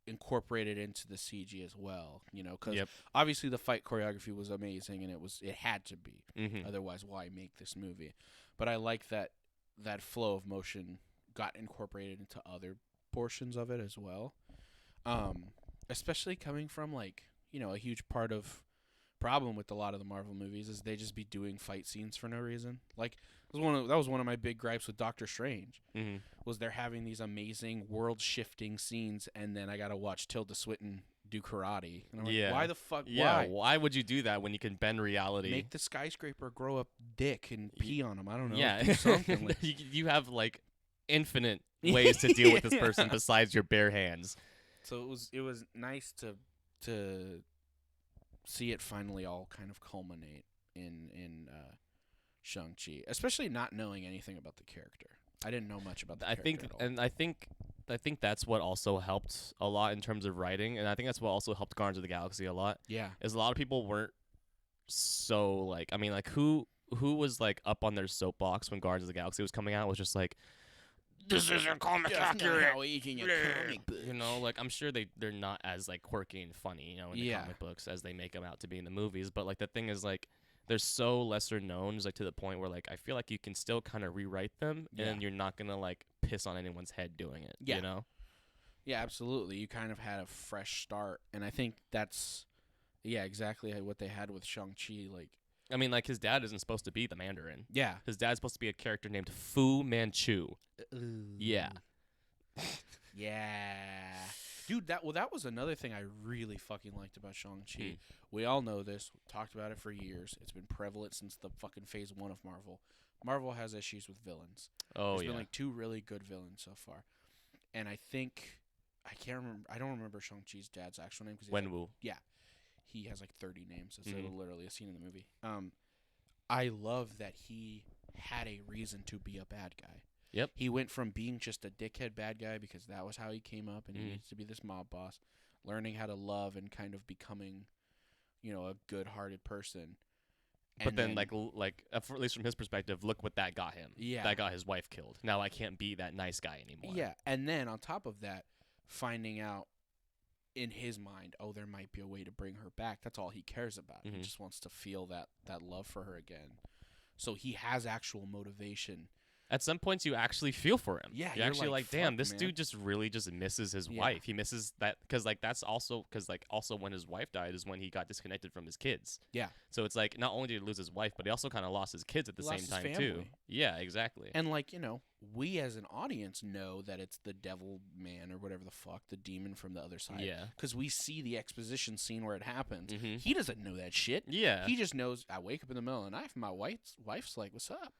incorporated into the CG as well, you know, because obviously the fight choreography was amazing and it had to be, otherwise why make this movie? But I like that flow of motion got incorporated into other portions of it as well, especially coming from like, you know, a huge problem with a lot of the Marvel movies is they just be doing fight scenes for no reason. Like that was one of my big gripes with Doctor Strange, was they're having these amazing world-shifting scenes, and then I gotta watch Tilda Swinton do karate. And I'm like, why the fuck? Yeah, why would you do that when you can bend reality? Make the skyscraper grow up dick and pee on him. I don't know. Yeah, do something. Like, you have like infinite ways to deal with this person besides your bare hands. So it was nice to see it finally all kind of culminate in Shang-Chi, especially not knowing anything about the character. I didn't know much about the character at all. And I think I think that's what also helped a lot in terms of writing, and I think that's what also helped Guardians of the Galaxy a lot. Yeah. Is a lot of people weren't so like, I mean, like who was like up on their soapbox when Guardians of the Galaxy was coming out was just like, this isn't comic accurate. You know, like I'm sure they're not as like quirky and funny, you know, in the comic books as they make them out to be in the movies. But like the thing is like they're so lesser known, like to the point where like I feel like you can still kind of rewrite them, and you're not gonna like piss on anyone's head doing it. Yeah. You know? Yeah, absolutely. You kind of had a fresh start, and I think that's exactly what they had with Shang-Chi. Like, I mean, like his dad isn't supposed to be the Mandarin. yeah, His dad's supposed to be a character named Fu Manchu. Yeah. Yeah. Dude, that was another thing I really fucking liked about Shang-Chi. We all know this. We talked about it for years. It's been prevalent since the fucking phase 1 of Marvel. Marvel has issues with villains. Oh, There's been like 2 really good villains so far. And I think I don't remember Shang-Chi's dad's actual name Wenwu. Yeah. He has like 30 names. It's literally a scene in the movie. I love that he had a reason to be a bad guy. Yep. He went from being just a dickhead bad guy because that was how he came up, and he needs to be this mob boss, learning how to love and kind of becoming, a good-hearted person. But then like at least from his perspective, look what that got him. Yeah. That got his wife killed. Now I can't be that nice guy anymore. Yeah, and then on top of that, finding out in his mind, there might be a way to bring her back. That's all he cares about. He just wants to feel that love for her again. So he has actual motivation. At some points, you actually feel for him. Yeah, you're actually like, damn, this man. dude just really just misses his wife. He misses that because like that's also also when his wife died is when he got disconnected from his kids. Yeah. So it's like not only did he lose his wife, but he also kind of lost his kids at the same time too. Yeah, exactly. And like we as an audience know that it's the devil man or whatever the fuck, the demon from the other side. Yeah. Because we see the exposition scene where it happens. He doesn't know that shit. Yeah. He just knows. I wake up in the middle of the night, and my wife's like, "What's up?"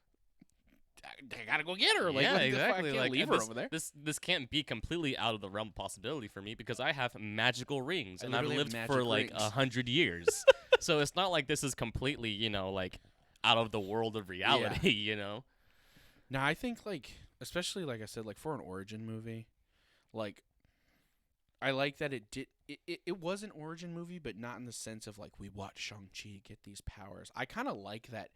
I gotta go get her. Like, yeah, exactly. I can't leave her over there. This can't be completely out of the realm of possibility for me because I have magical rings and I've literally have lived for like 100 years. So it's not like this is completely, like out of the world of reality, Now I think like, especially like I said, like for an origin movie, like I like that it was an origin movie, but not in the sense of like we watch Shang-Chi get these powers. I kind of like that.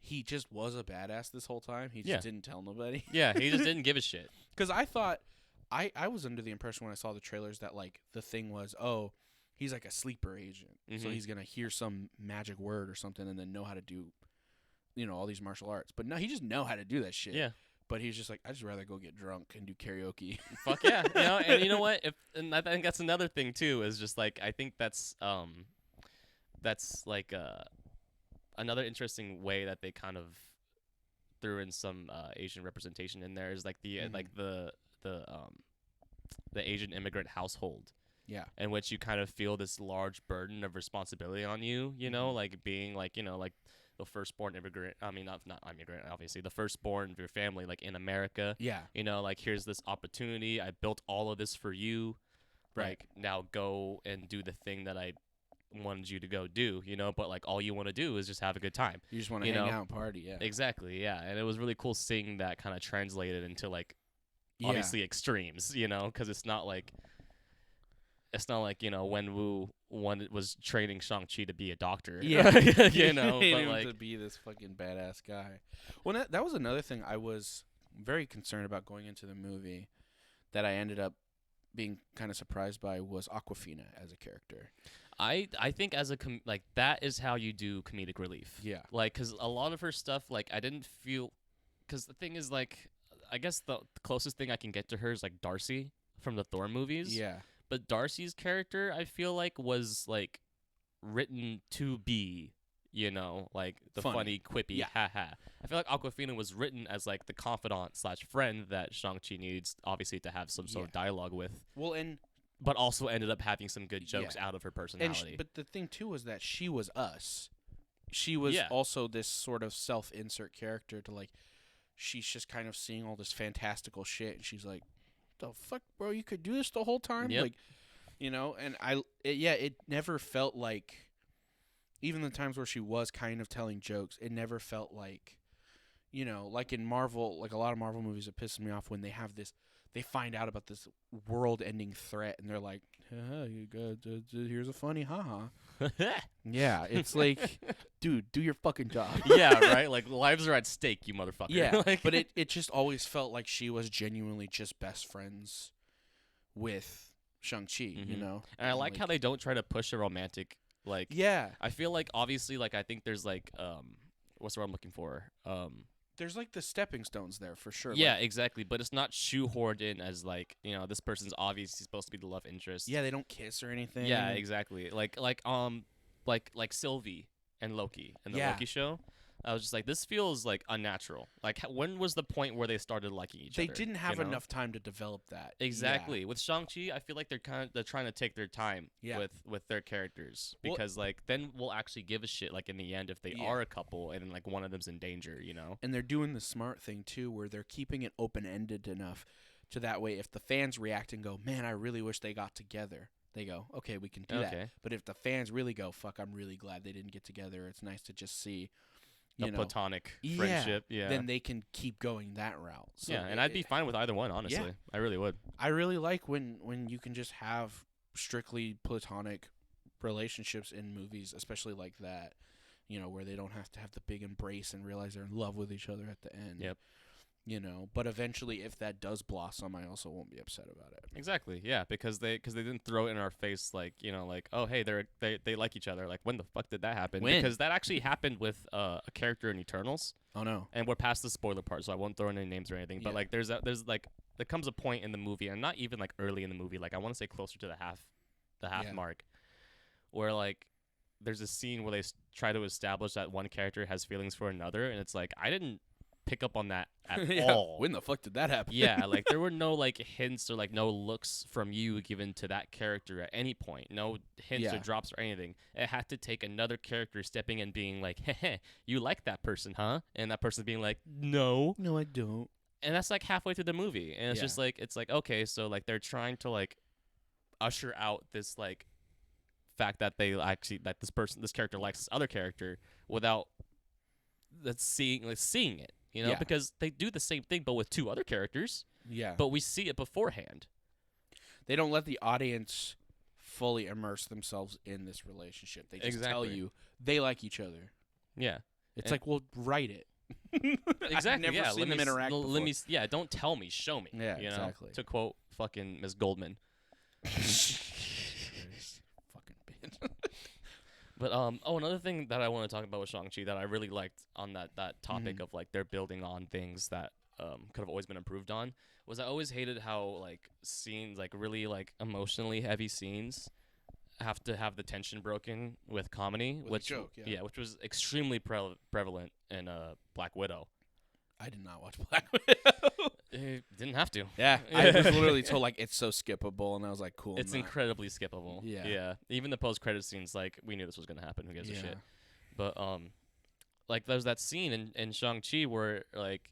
He just was a badass this whole time. He just didn't tell nobody. Yeah, he just didn't give a shit. Because I thought, I was under the impression when I saw the trailers that, like, the thing was, he's like a sleeper agent. So he's going to hear some magic word or something and then know how to do, all these martial arts. But no, he just know how to do that shit. Yeah. But he's just like, I'd just rather go get drunk and do karaoke. Fuck yeah. And you know what? And I think that's another thing, too, is just, like, I think that's like, another interesting way that they kind of threw in some Asian representation in there is like the Asian immigrant household. Yeah. In which you kind of feel this large burden of responsibility on you, like being like, like the firstborn immigrant. I mean, not immigrant, obviously. The firstborn of your family, like in America. Yeah. Like here's this opportunity. I built all of this for you. Right. Like now go and do the thing that I wanted you to go do, but like all you want to do is just have a good time. You just want to hang out and party, yeah. Exactly, yeah. And it was really cool seeing that kind of translated into like obviously extremes, because it's not like Wenwu was training Shang-Chi to be a doctor. Yeah. but him like to be this fucking badass guy. Well, that was another thing I was very concerned about going into the movie that I ended up being kind of surprised by was Awkwafina as a character. I think as like that is how you do comedic relief. Yeah. Like, because a lot of her stuff, like, I didn't feel, because the thing is, like, I guess the closest thing I can get to her is like Darcy from the Thor movies. Yeah. But Darcy's character, I feel like, was like written to be, like the funny quippy, haha. I feel like Awkwafina was written as like the confidant / friend that Shang-Chi needs, obviously, to have some sort of dialogue with. Well, but also ended up having some good jokes out of her personality. But the thing, too, was that she was us. She was also this sort of self-insert character to, like, she's just kind of seeing all this fantastical shit, and she's like, the fuck, bro, you could do this the whole time? Yep. Like, and it never felt like, even the times where she was kind of telling jokes, it never felt like, like in Marvel, like a lot of Marvel movies, it pisses me off when they have this they find out about this world-ending threat, and they're like, you got, here's a funny haha. Yeah, it's like, dude, do your fucking job. Yeah, right? Like, lives are at stake, you motherfucker. Yeah, Like, but it just always felt like she was genuinely just best friends with Shang-Chi, you know? And I like how they don't try to push a romantic, like... Yeah. I feel like, obviously, like, I think there's, like, what's the word I'm looking for? There's, like, the stepping stones there, for sure. Yeah, exactly. But it's not shoehorned in as, like, you know, this person's obviously supposed to be the love interest. Yeah, they don't kiss or anything. Yeah, exactly. Like Sylvie and Loki in the Loki show. I was just like, this feels like unnatural. Like, when was the point where they started liking each other? They didn't have enough time to develop that. Exactly. Yeah. With Shang-Chi, I feel like they're trying to take their time with their characters, because like then we'll actually give a shit, like, in the end, if they are a couple and like one of them's in danger, you know. And they're doing the smart thing too, where they're keeping it open-ended enough to that way if the fans react and go, "Man, I really wish they got together." They go, "Okay, we can do that." But if the fans really go, "Fuck, I'm really glad they didn't get together. It's nice to just see the platonic friendship," then they can keep going that route. So and I'd be fine with either one, honestly. Yeah. I really would. I really like when you can just have strictly platonic relationships in movies, especially like that, you know, where they don't have to have the big embrace and realize they're in love with each other at the end. Yep. You know, but eventually, if that does blossom, I also won't be upset about it. Exactly, yeah, because they didn't throw it in our face, like, you know, like, oh, hey, they like each other. Like, when the fuck did that happen? Because that actually happened with a character in Eternals. Oh no! And we're past the spoiler part, so I won't throw in any names or anything. But like, there's like, there comes a point in the movie, and not even like early in the movie, like I want to say closer to the half mark, where like there's a scene where they try to establish that one character has feelings for another, and it's like, I didn't pick up on that at all. When the fuck did that happen? Yeah, like there were no like hints or like no looks from you given to that character at any point. No hints or drops or anything. It had to take another character stepping in being like, "Hey, you like that person, huh?" And that person being like, "No, I don't." And that's like halfway through the movie, and it's just like, it's like, okay, so like they're trying to like usher out this like fact that they actually, that this character likes this other character without seeing it. You know, because they do the same thing, but with two other characters. Yeah. But we see it beforehand. They don't let the audience fully immerse themselves in this relationship. They just tell you they like each other. Yeah. It's like, well, write it. Exactly. I've never seen them interact before. Don't tell me, show me. Yeah, you know? Exactly. To quote fucking Ms. Goldman. Fucking bitch. But another thing that I want to talk about with Shang-Chi that I really liked on that topic of like they're building on things that could have always been improved on was, I always hated how like scenes, like really like emotionally heavy scenes, have to have the tension broken with comedy, with a joke, which was extremely prevalent in Black Widow. I did not watch Black Widow. Didn't have to. Yeah, I was literally told like it's so skippable, and I was like, cool. It's incredibly skippable. Yeah. Even the post-credit scenes, like, we knew this was gonna happen. Who gives a shit? But like there's that scene in Shang-Chi where like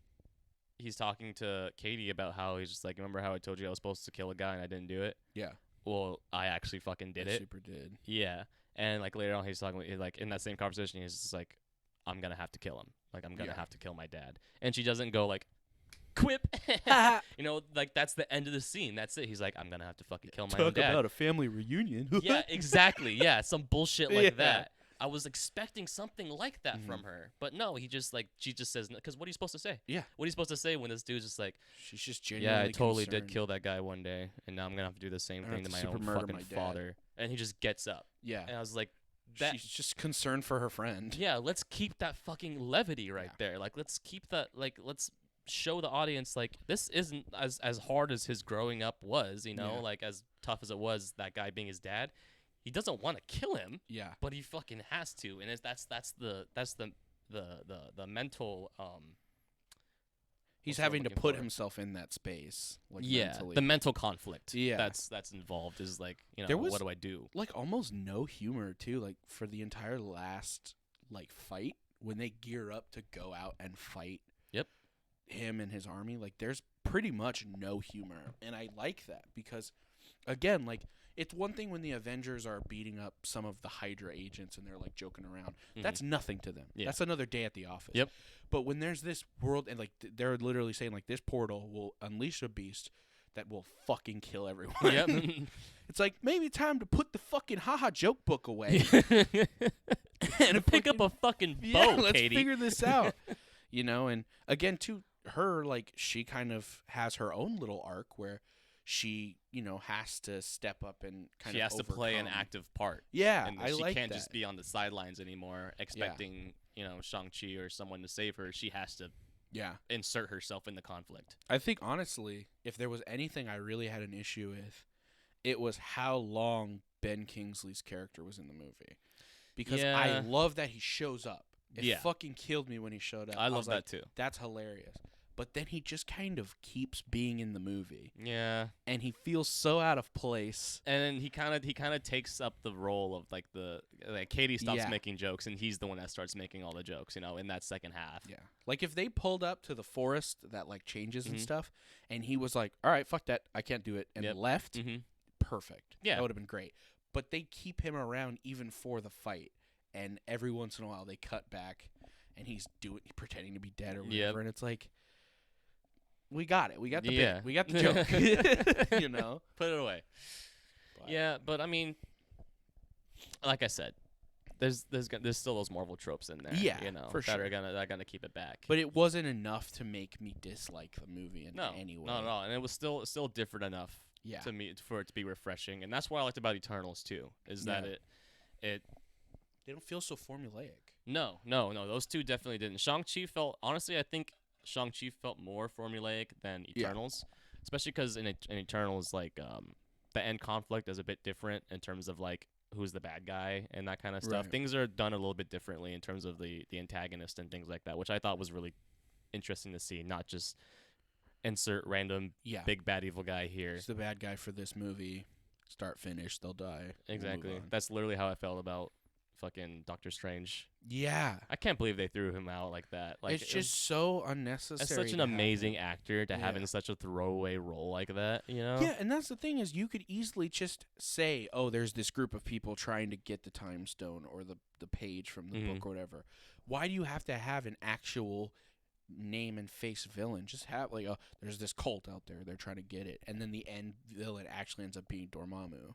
he's talking to Katie about how he's just like, remember how I told you I was supposed to kill a guy and I didn't do it? Yeah. Well, I actually fucking did it. Super did. Yeah. And like later on, he's talking like in that same conversation, he's just like, I'm gonna have to kill him. Like, I'm gonna have to kill my dad. And she doesn't go like, quip. You know, like that's the end of the scene. That's it. He's like, I'm gonna have to fucking kill my own dad. Talk about a family reunion. Yeah, exactly. Yeah, some bullshit like that. I was expecting something like that from her, but no. She just says, because what are you supposed to say? Yeah. What are you supposed to say when this dude's just like, she's just genuinely I totally concerned. did kill that guy one day, and now I'm gonna have to do the same thing to my own fucking father. And he just gets up. Yeah. And I was like, she's just concerned for her friend. Yeah, let's keep that fucking levity right there. Like, let's keep that. Like, let's show the audience like this isn't as hard as his growing up was. You know, like as tough as it was, that guy being his dad. He doesn't want to kill him. Yeah. But he fucking has to, and that's the mental. He's having to put himself in that space. Like, mentally. The mental conflict. Yeah. That's involved is like, you know, there was, what do I do? Like almost no humor too. Like for the entire last like fight when they gear up to go out and fight. Yep. Him and his army, like there's pretty much no humor, and I like that because, again, like. It's one thing when the Avengers are beating up some of the Hydra agents and they're like joking around. That's nothing to them. Yeah. That's another day at the office. Yep. But when there's this world and like they're literally saying like this portal will unleash a beast that will fucking kill everyone. Yep. It's like, maybe time to put the fucking haha joke book away. And pick up a fucking boat, let's Katie. figure this out. And again, to her, like, she kind of has her own little arc where she, has to step up and kind of She has to play an overcome. active part. Yeah, And I she like can't that. just be on the sidelines anymore expecting, Shang-Chi or someone to save her. She has to insert herself in the conflict. I think, honestly, if there was anything I really had an issue with, it was how long Ben Kingsley's character was in the movie. Because I love that he shows up. It fucking killed me when he showed up. I love was that like, too. That's hilarious. But then he just kind of keeps being in the movie. Yeah. And he feels so out of place. And then he kind of takes up the role of Katie stops making jokes and he's the one that starts making all the jokes, in that second half. Yeah. Like if they pulled up to the forest that like changes and stuff and he was like, "All right, fuck that. I can't do it." And left. Perfect. Yeah. That would have been great. But they keep him around even for the fight. And every once in a while they cut back and he's pretending to be dead or whatever. And it's like, we got it. We got the bit. We got the joke. Put it away. But, but I mean, like I said, there's still those Marvel tropes in there. Yeah, for that sure. are gonna keep it back. But it wasn't enough to make me dislike the movie in any way. Not at all. And it was still different enough to me for it to be refreshing. And that's what I liked about Eternals too. Is that it they don't feel so formulaic. No. Those two definitely didn't. Shang-Chi felt, honestly, I think Shang-Chi felt more formulaic than Eternals, especially because in Eternals, like, the end conflict is a bit different in terms of, like, who's the bad guy and that kind of stuff. Right. Things are done a little bit differently in terms of the antagonist and things like that, which I thought was really interesting to see, not just insert random big bad evil guy here. He's the bad guy for this movie. Start, finish, they'll die. Exactly. We'll That's literally how I felt about fucking Doctor Strange. Yeah. I can't believe they threw him out like that. Like, it's just so unnecessary. It's such an amazing actor to have in such a throwaway role like that, Yeah, and that's the thing is you could easily just say, oh, there's this group of people trying to get the time stone or the page from the book or whatever. Why do you have to have an actual name and face villain? Just have, like, oh, there's this cult out there. They're trying to get it. And then the end villain actually ends up being Dormammu.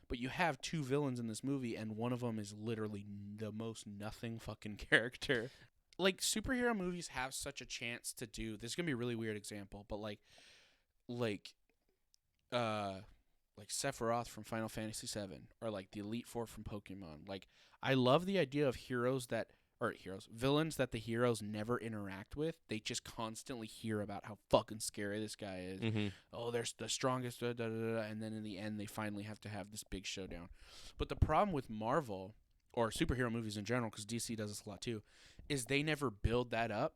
But you have two villains in this movie, and one of them is literally the most nothing fucking character. Like, superhero movies have such a chance to do... This is going to be a really weird example, but like Sephiroth from Final Fantasy VII, or like the Elite Four from Pokemon. Like, I love the idea of villains that the heroes never interact with. They just constantly hear about how fucking scary this guy is. Oh, they're the strongest, and then in the end, they finally have to have this big showdown. But the problem with Marvel, or superhero movies in general, because DC does this a lot too, is they never build that up.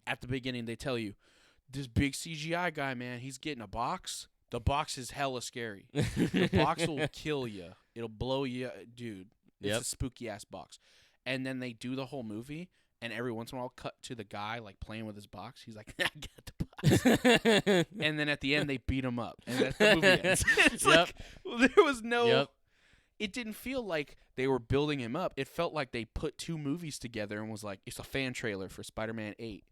At the beginning, they tell you, this big CGI guy, man, he's getting a box. The box is hella scary. The box will kill you. It'll blow you. Dude, it's a spooky-ass box. And then they do the whole movie, and every once in a while cut to the guy, like, playing with his box. He's like, I got the box. And then at the end, they beat him up. And then the movie ends. It's like, there was no... It didn't feel like they were building him up. It felt like they put two movies together and was like, it's a fan trailer for Spider-Man 8.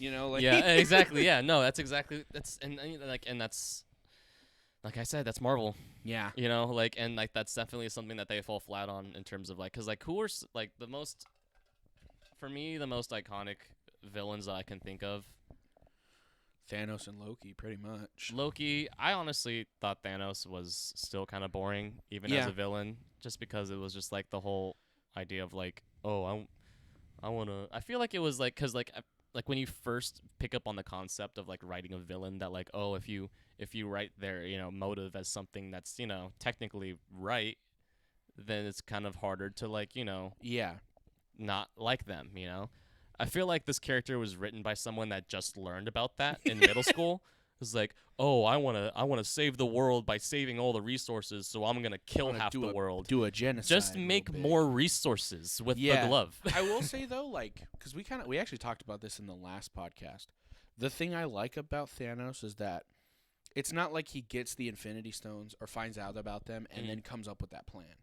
Like... Yeah, exactly. Yeah, no, that's exactly... that's... Like I said, that's Marvel. Yeah. That's definitely something that they fall flat on in terms of, like, because, like, who are, like, the most iconic villains that I can think of? Thanos and Loki, pretty much. Loki, I honestly thought Thanos was still kind of boring, even as a villain, just because it was just, like, the whole idea of, like, oh, I want to... I feel like it was, like, because, like when you first pick up on the concept of, like, writing a villain, that, like, oh, if you write their, motive as something that's, technically right, then it's kind of harder to, like, not like them, I feel like this character was written by someone that just learned about that in middle school. It's like, oh, I wanna save the world by saving all the resources, so I'm gonna kill half the world. Do a genocide. Just make more resources with the glove. I will say though, like, because we actually talked about this in the last podcast. The thing I like about Thanos is that it's not like he gets the Infinity Stones or finds out about them and then comes up with that plan.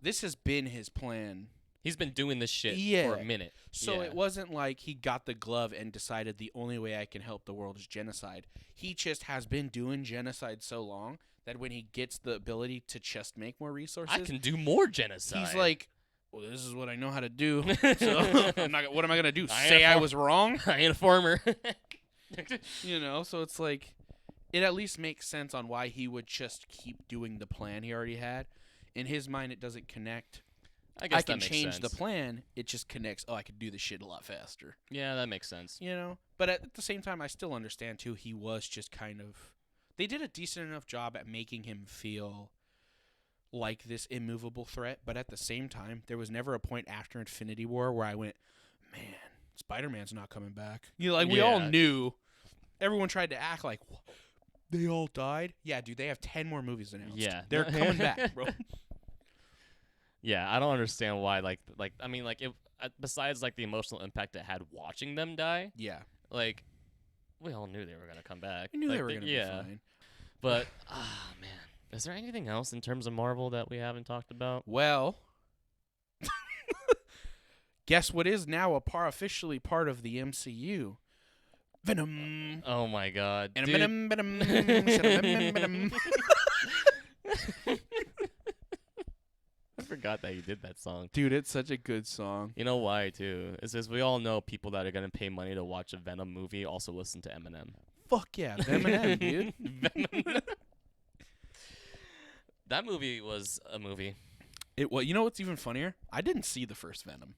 This has been his plan He's been doing this shit for a minute. So it wasn't like he got the glove and decided the only way I can help the world is genocide. He just has been doing genocide so long that when he gets the ability to just make more resources, I can do more genocide. He's like, well, this is what I know how to do. So what am I gonna do? Say I was wrong? I ain't a farmer. So it's like, it at least makes sense on why he would just keep doing the plan he already had. In his mind, it doesn't connect. I guess I can that makes change sense. the plan. It just connects. Oh, I can do this shit a lot faster. Yeah, that makes sense. But at the same time, I still understand too. He was just kind of. They did a decent enough job at making him feel like this immovable threat. But at the same time, there was never a point after Infinity War where I went, man, Spider-Man's not coming back. We all knew. Everyone tried to act like they all died. Yeah, dude, they have 10 more movies announced. Yeah, they're coming back, bro. Yeah, I don't understand why. Besides like the emotional impact it had watching them die. Yeah, like we all knew they were gonna come back. We knew they were gonna be fine. But man, is there anything else in terms of Marvel that we haven't talked about? Well, guess what is now officially part of the MCU? Venom. Oh my god. And dude. Venom. I forgot that you did that song. Dude, it's such a good song. You know why, too? It's just we all know people that are going to pay money to watch a Venom movie also listen to Eminem. Fuck yeah, Venom, dude. Venom. That movie was a movie. Well, you know what's even funnier? I didn't see the first Venom.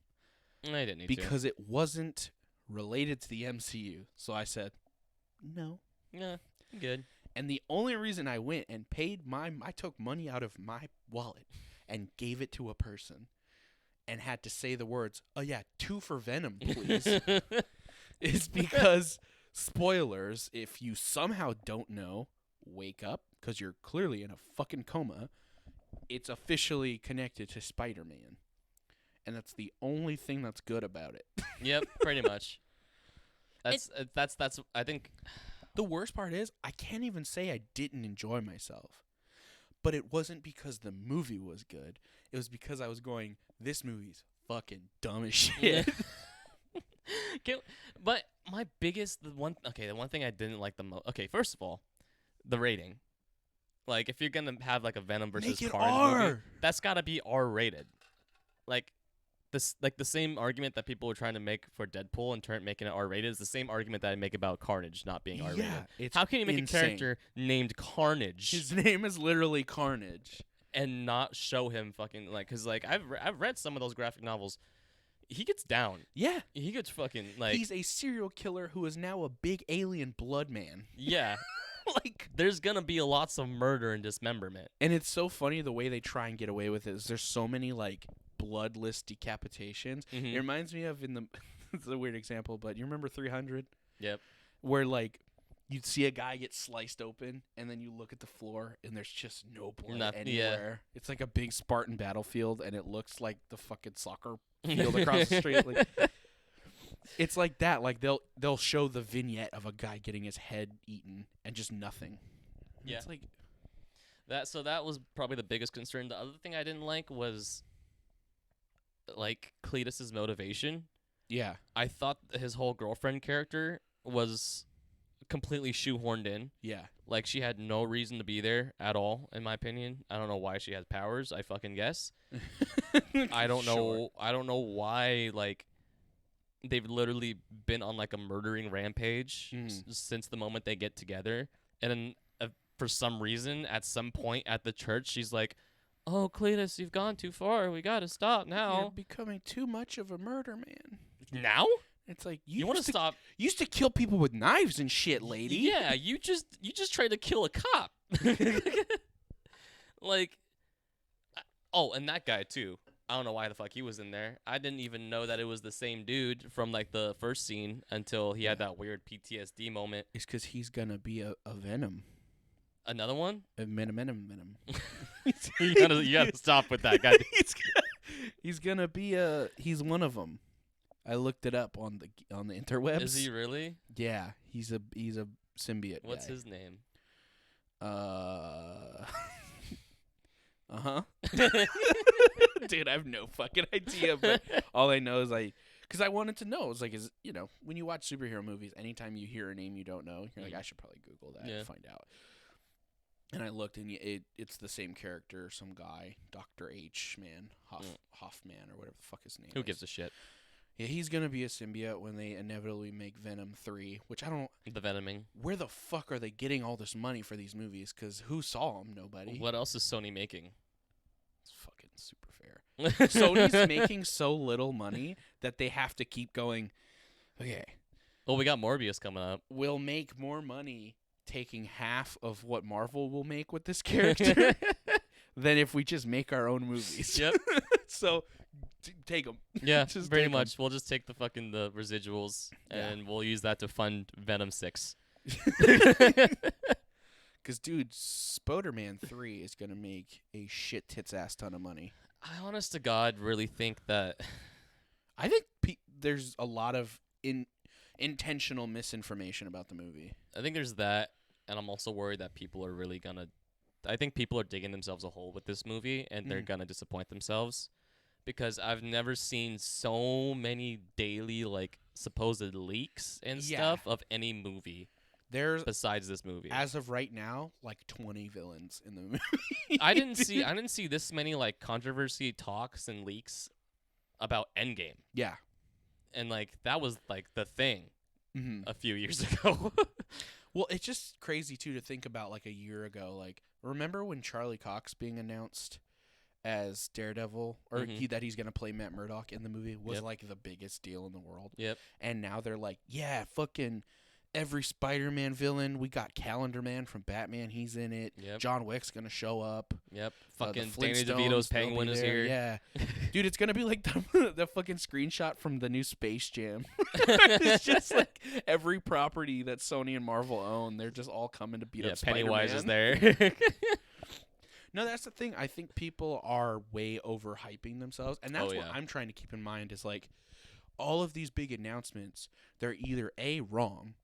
I didn't need because it wasn't related to the MCU. So I said, no. Yeah, good. And the only reason I went and paid I took money out of my wallet and gave it to a person and had to say the words, oh yeah, 2 for Venom, please, is because, spoilers, if you somehow don't know, wake up, because you're clearly in a fucking coma, it's officially connected to Spider-Man. And that's the only thing that's good about it. Yep, pretty much. That's I think. The worst part is, I can't even say I didn't enjoy myself. But it wasn't because the movie was good. It was because I was going, this movie's fucking dumb as shit. But the one thing I didn't like the most. Okay, first of all, the rating. Like, if you're gonna have like a Venom versus Carnage movie, that's gotta be R-rated. Like, the same argument that people were trying to make for Deadpool and making it R-rated is the same argument that I make about Carnage not being R-rated. Yeah, how can you make a character named Carnage? His name is literally Carnage, and not show him fucking because I've read some of those graphic novels. He gets down. Yeah, he gets fucking he's a serial killer who is now a big alien blood man. Yeah. There's gonna be lots of murder and dismemberment. And it's so funny the way they try and get away with it. There's so many bloodless decapitations. Mm-hmm. It reminds me of it's a weird example, but you remember 300? Yep. Where you'd see a guy get sliced open, and then you look at the floor, and there's just no blood anywhere. Yeah. It's like a big Spartan battlefield, and it looks like the fucking soccer field across the street. It's like that. They'll show the vignette of a guy getting his head eaten, and just nothing. And yeah. It's like that. So that was probably the biggest concern. The other thing I didn't like was Cletus's motivation. Yeah. I thought his whole girlfriend character was completely shoehorned in. Yeah. She had no reason to be there at all, in my opinion. I don't know why she has powers. I fucking guess. I don't know. Sure. I don't know why. They've literally been on a murdering rampage since the moment they get together, and then for some reason, at some point at the church, she's like, "Oh, Cletus, you've gone too far. We gotta stop now. You're becoming too much of a murder man." Now? It's like you want to stop? You used to kill people with knives and shit, lady. Yeah, you just tried to kill a cop. Oh, and that guy too. I don't know why the fuck he was in there. I didn't even know that it was the same dude from the first scene until he had that weird PTSD moment. It's because he's gonna be a Venom. Another one? A Venom. you gotta stop with that guy. He's gonna be he's one of them. I looked it up on the interwebs. Is he really? Yeah, he's a symbiote. What's guy. his name? Dude, I have no fucking idea. But all I know is because I wanted to know. It's like, when you watch superhero movies, anytime you hear a name you don't know, you're like, I should probably Google that and find out. And I looked, and it's the same character, some guy, Dr. H, man, Hoffman, or whatever the fuck his name is. Who gives a shit? Yeah, he's going to be a symbiote when they inevitably make Venom 3, which I don't... The Venoming. Where the fuck are they getting all this money for these movies? Because who saw them? Nobody. What else is Sony making? It's fucking super fair. Sony's making so little money that they have to keep going, okay. Well, we got Morbius coming up. We'll make more money taking half of what Marvel will make with this character than if we just make our own movies. Yep. So... take them. Yeah, pretty much. We'll just take the residuals and we'll use that to fund Venom 6. Because, dude, Spider-Man 3 is going to make a shit tits ass ton of money. I honest to God really think that... I think there's a lot of intentional misinformation about the movie. I think there's that, and I'm also worried that people are really going to... I think people are digging themselves a hole with this movie, and they're going to disappoint themselves. Because I've never seen so many daily, supposed leaks and stuff of any movie besides this movie. As of right now, 20 villains in the movie. I didn't see this many, controversy talks and leaks about Endgame. Yeah. And, that was, the thing a few years ago. Well, it's just crazy, too, to think about, a year ago. Remember when Charlie Cox being announced as Daredevil, or that he's going to play Matt Murdock in the movie, was the biggest deal in the world. Yep. And now they're yeah, fucking every Spider-Man villain. We got Calendar Man from Batman. He's in it. Yep. John Wick's going to show up. Yep. Fucking Danny DeVito's Penguin is here. Yeah. Dude, it's going to be the fucking screenshot from the new Space Jam. It's just every property that Sony and Marvel own, they're just all coming to beat up Spider-Man. Pennywise is there. No, that's the thing. I think people are way overhyping themselves. And that's what I'm trying to keep in mind is all of these big announcements, they're either A, wrong,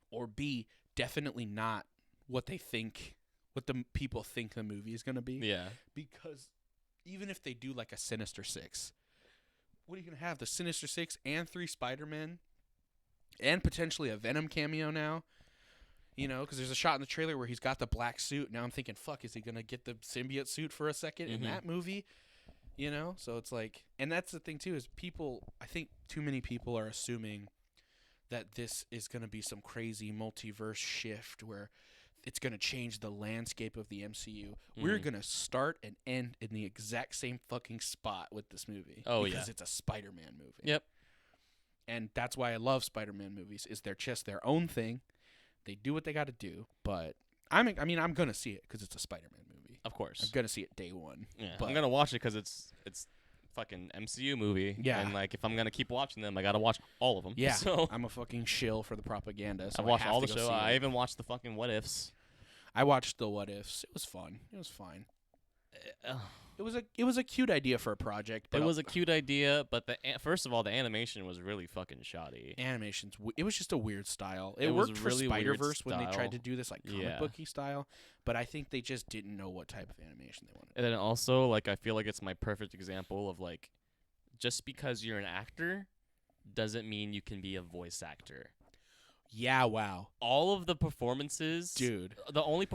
or B, definitely not what they think, what the people think the movie is going to be. Yeah. Because even if they do a Sinister Six, what are you going to have? The Sinister Six and 3 Spider-Men and potentially a Venom cameo now? Because there's a shot in the trailer where he's got the black suit. Now I'm thinking, fuck, is he going to get the symbiote suit for a second in that movie? So it's and that's the thing, too, is I think too many people are assuming that this is going to be some crazy multiverse shift where it's going to change the landscape of the MCU. We're going to start and end in the exact same fucking spot with this movie. Oh, because it's a Spider-Man movie. Yep. And that's why I love Spider-Man movies, is they're just their own thing. They do what they got to do, but I'm going to see it because it's a Spider-Man movie. Of course. I'm going to see it day one. Yeah, but I'm going to watch it because it's fucking MCU movie. Yeah. And, if I'm going to keep watching them, I got to watch all of them. Yeah. So I'm a fucking shill for the propaganda. So I've watched all the show. I even watched the fucking What Ifs. I watched the What Ifs. It was fun. It was fine. It was a cute idea for a project. But it was a cute idea, but first of all, the animation was really fucking shoddy. It was just a weird style. It was worked really for Spider-Verse when they tried to do this Yeah. comic booky style, but I think they just didn't know what type of animation they wanted. And then also, I feel like it's my perfect example of just because you're an actor doesn't mean you can be a voice actor. Yeah, wow. All of the performances, dude. The only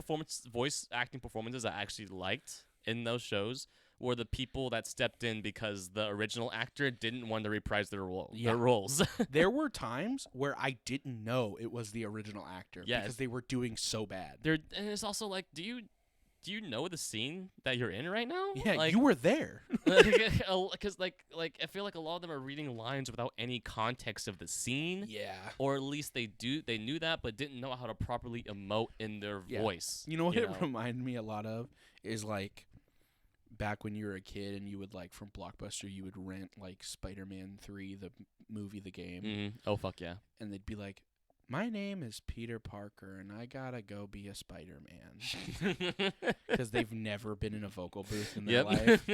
voice acting performances I actually liked in those shows were the people that stepped in because the original actor didn't want to reprise their roles. There were times where I didn't know it was the original actor because they were doing so bad. And it's also do you know the scene that you're in right now? Yeah, you were there. Because I feel like a lot of them are reading lines without any context of the scene. Yeah. Or at least they knew that but didn't know how to properly emote in their voice. You know what it reminded me a lot of is back when you were a kid and you would from Blockbuster you would rent Spider-Man 3 the movie, the game. Mm-hmm. Oh fuck yeah. And they'd be my name is Peter Parker, and I gotta go be a Spider-Man. Because they've never been in a vocal booth in their life.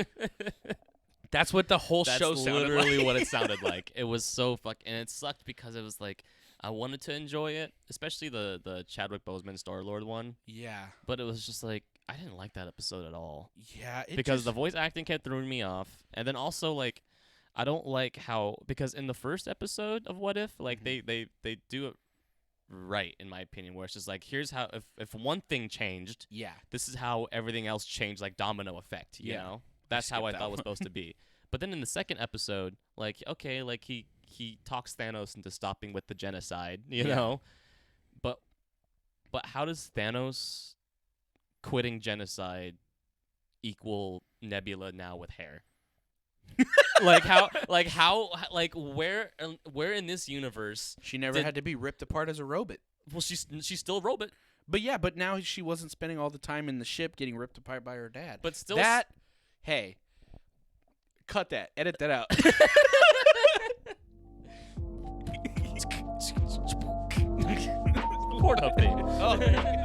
That's what the whole show sounded like. That's literally what it sounded like. It was so and it sucked because it was I wanted to enjoy it, especially the Chadwick Boseman Star-Lord one. Yeah. But it was just I didn't like that episode at all. Yeah, Because the voice acting kept throwing me off, and then also like I don't like how, because in the first episode of What If, like they do it right in my opinion, where it's just like, here's how, if one thing changed, this is how everything else changed, like domino effect, you know? That's how I thought it was supposed to be. But then in the second episode, like, okay, like he talks Thanos into stopping with the genocide, you know? But how does Thanos quitting genocide equal Nebula now with hair? Where in this universe she never had to be ripped apart as a robot. Well, she's still a robot. But now she wasn't spending all the time in the ship getting ripped apart by her dad. But still, hey, cut that, edit that out. Port update.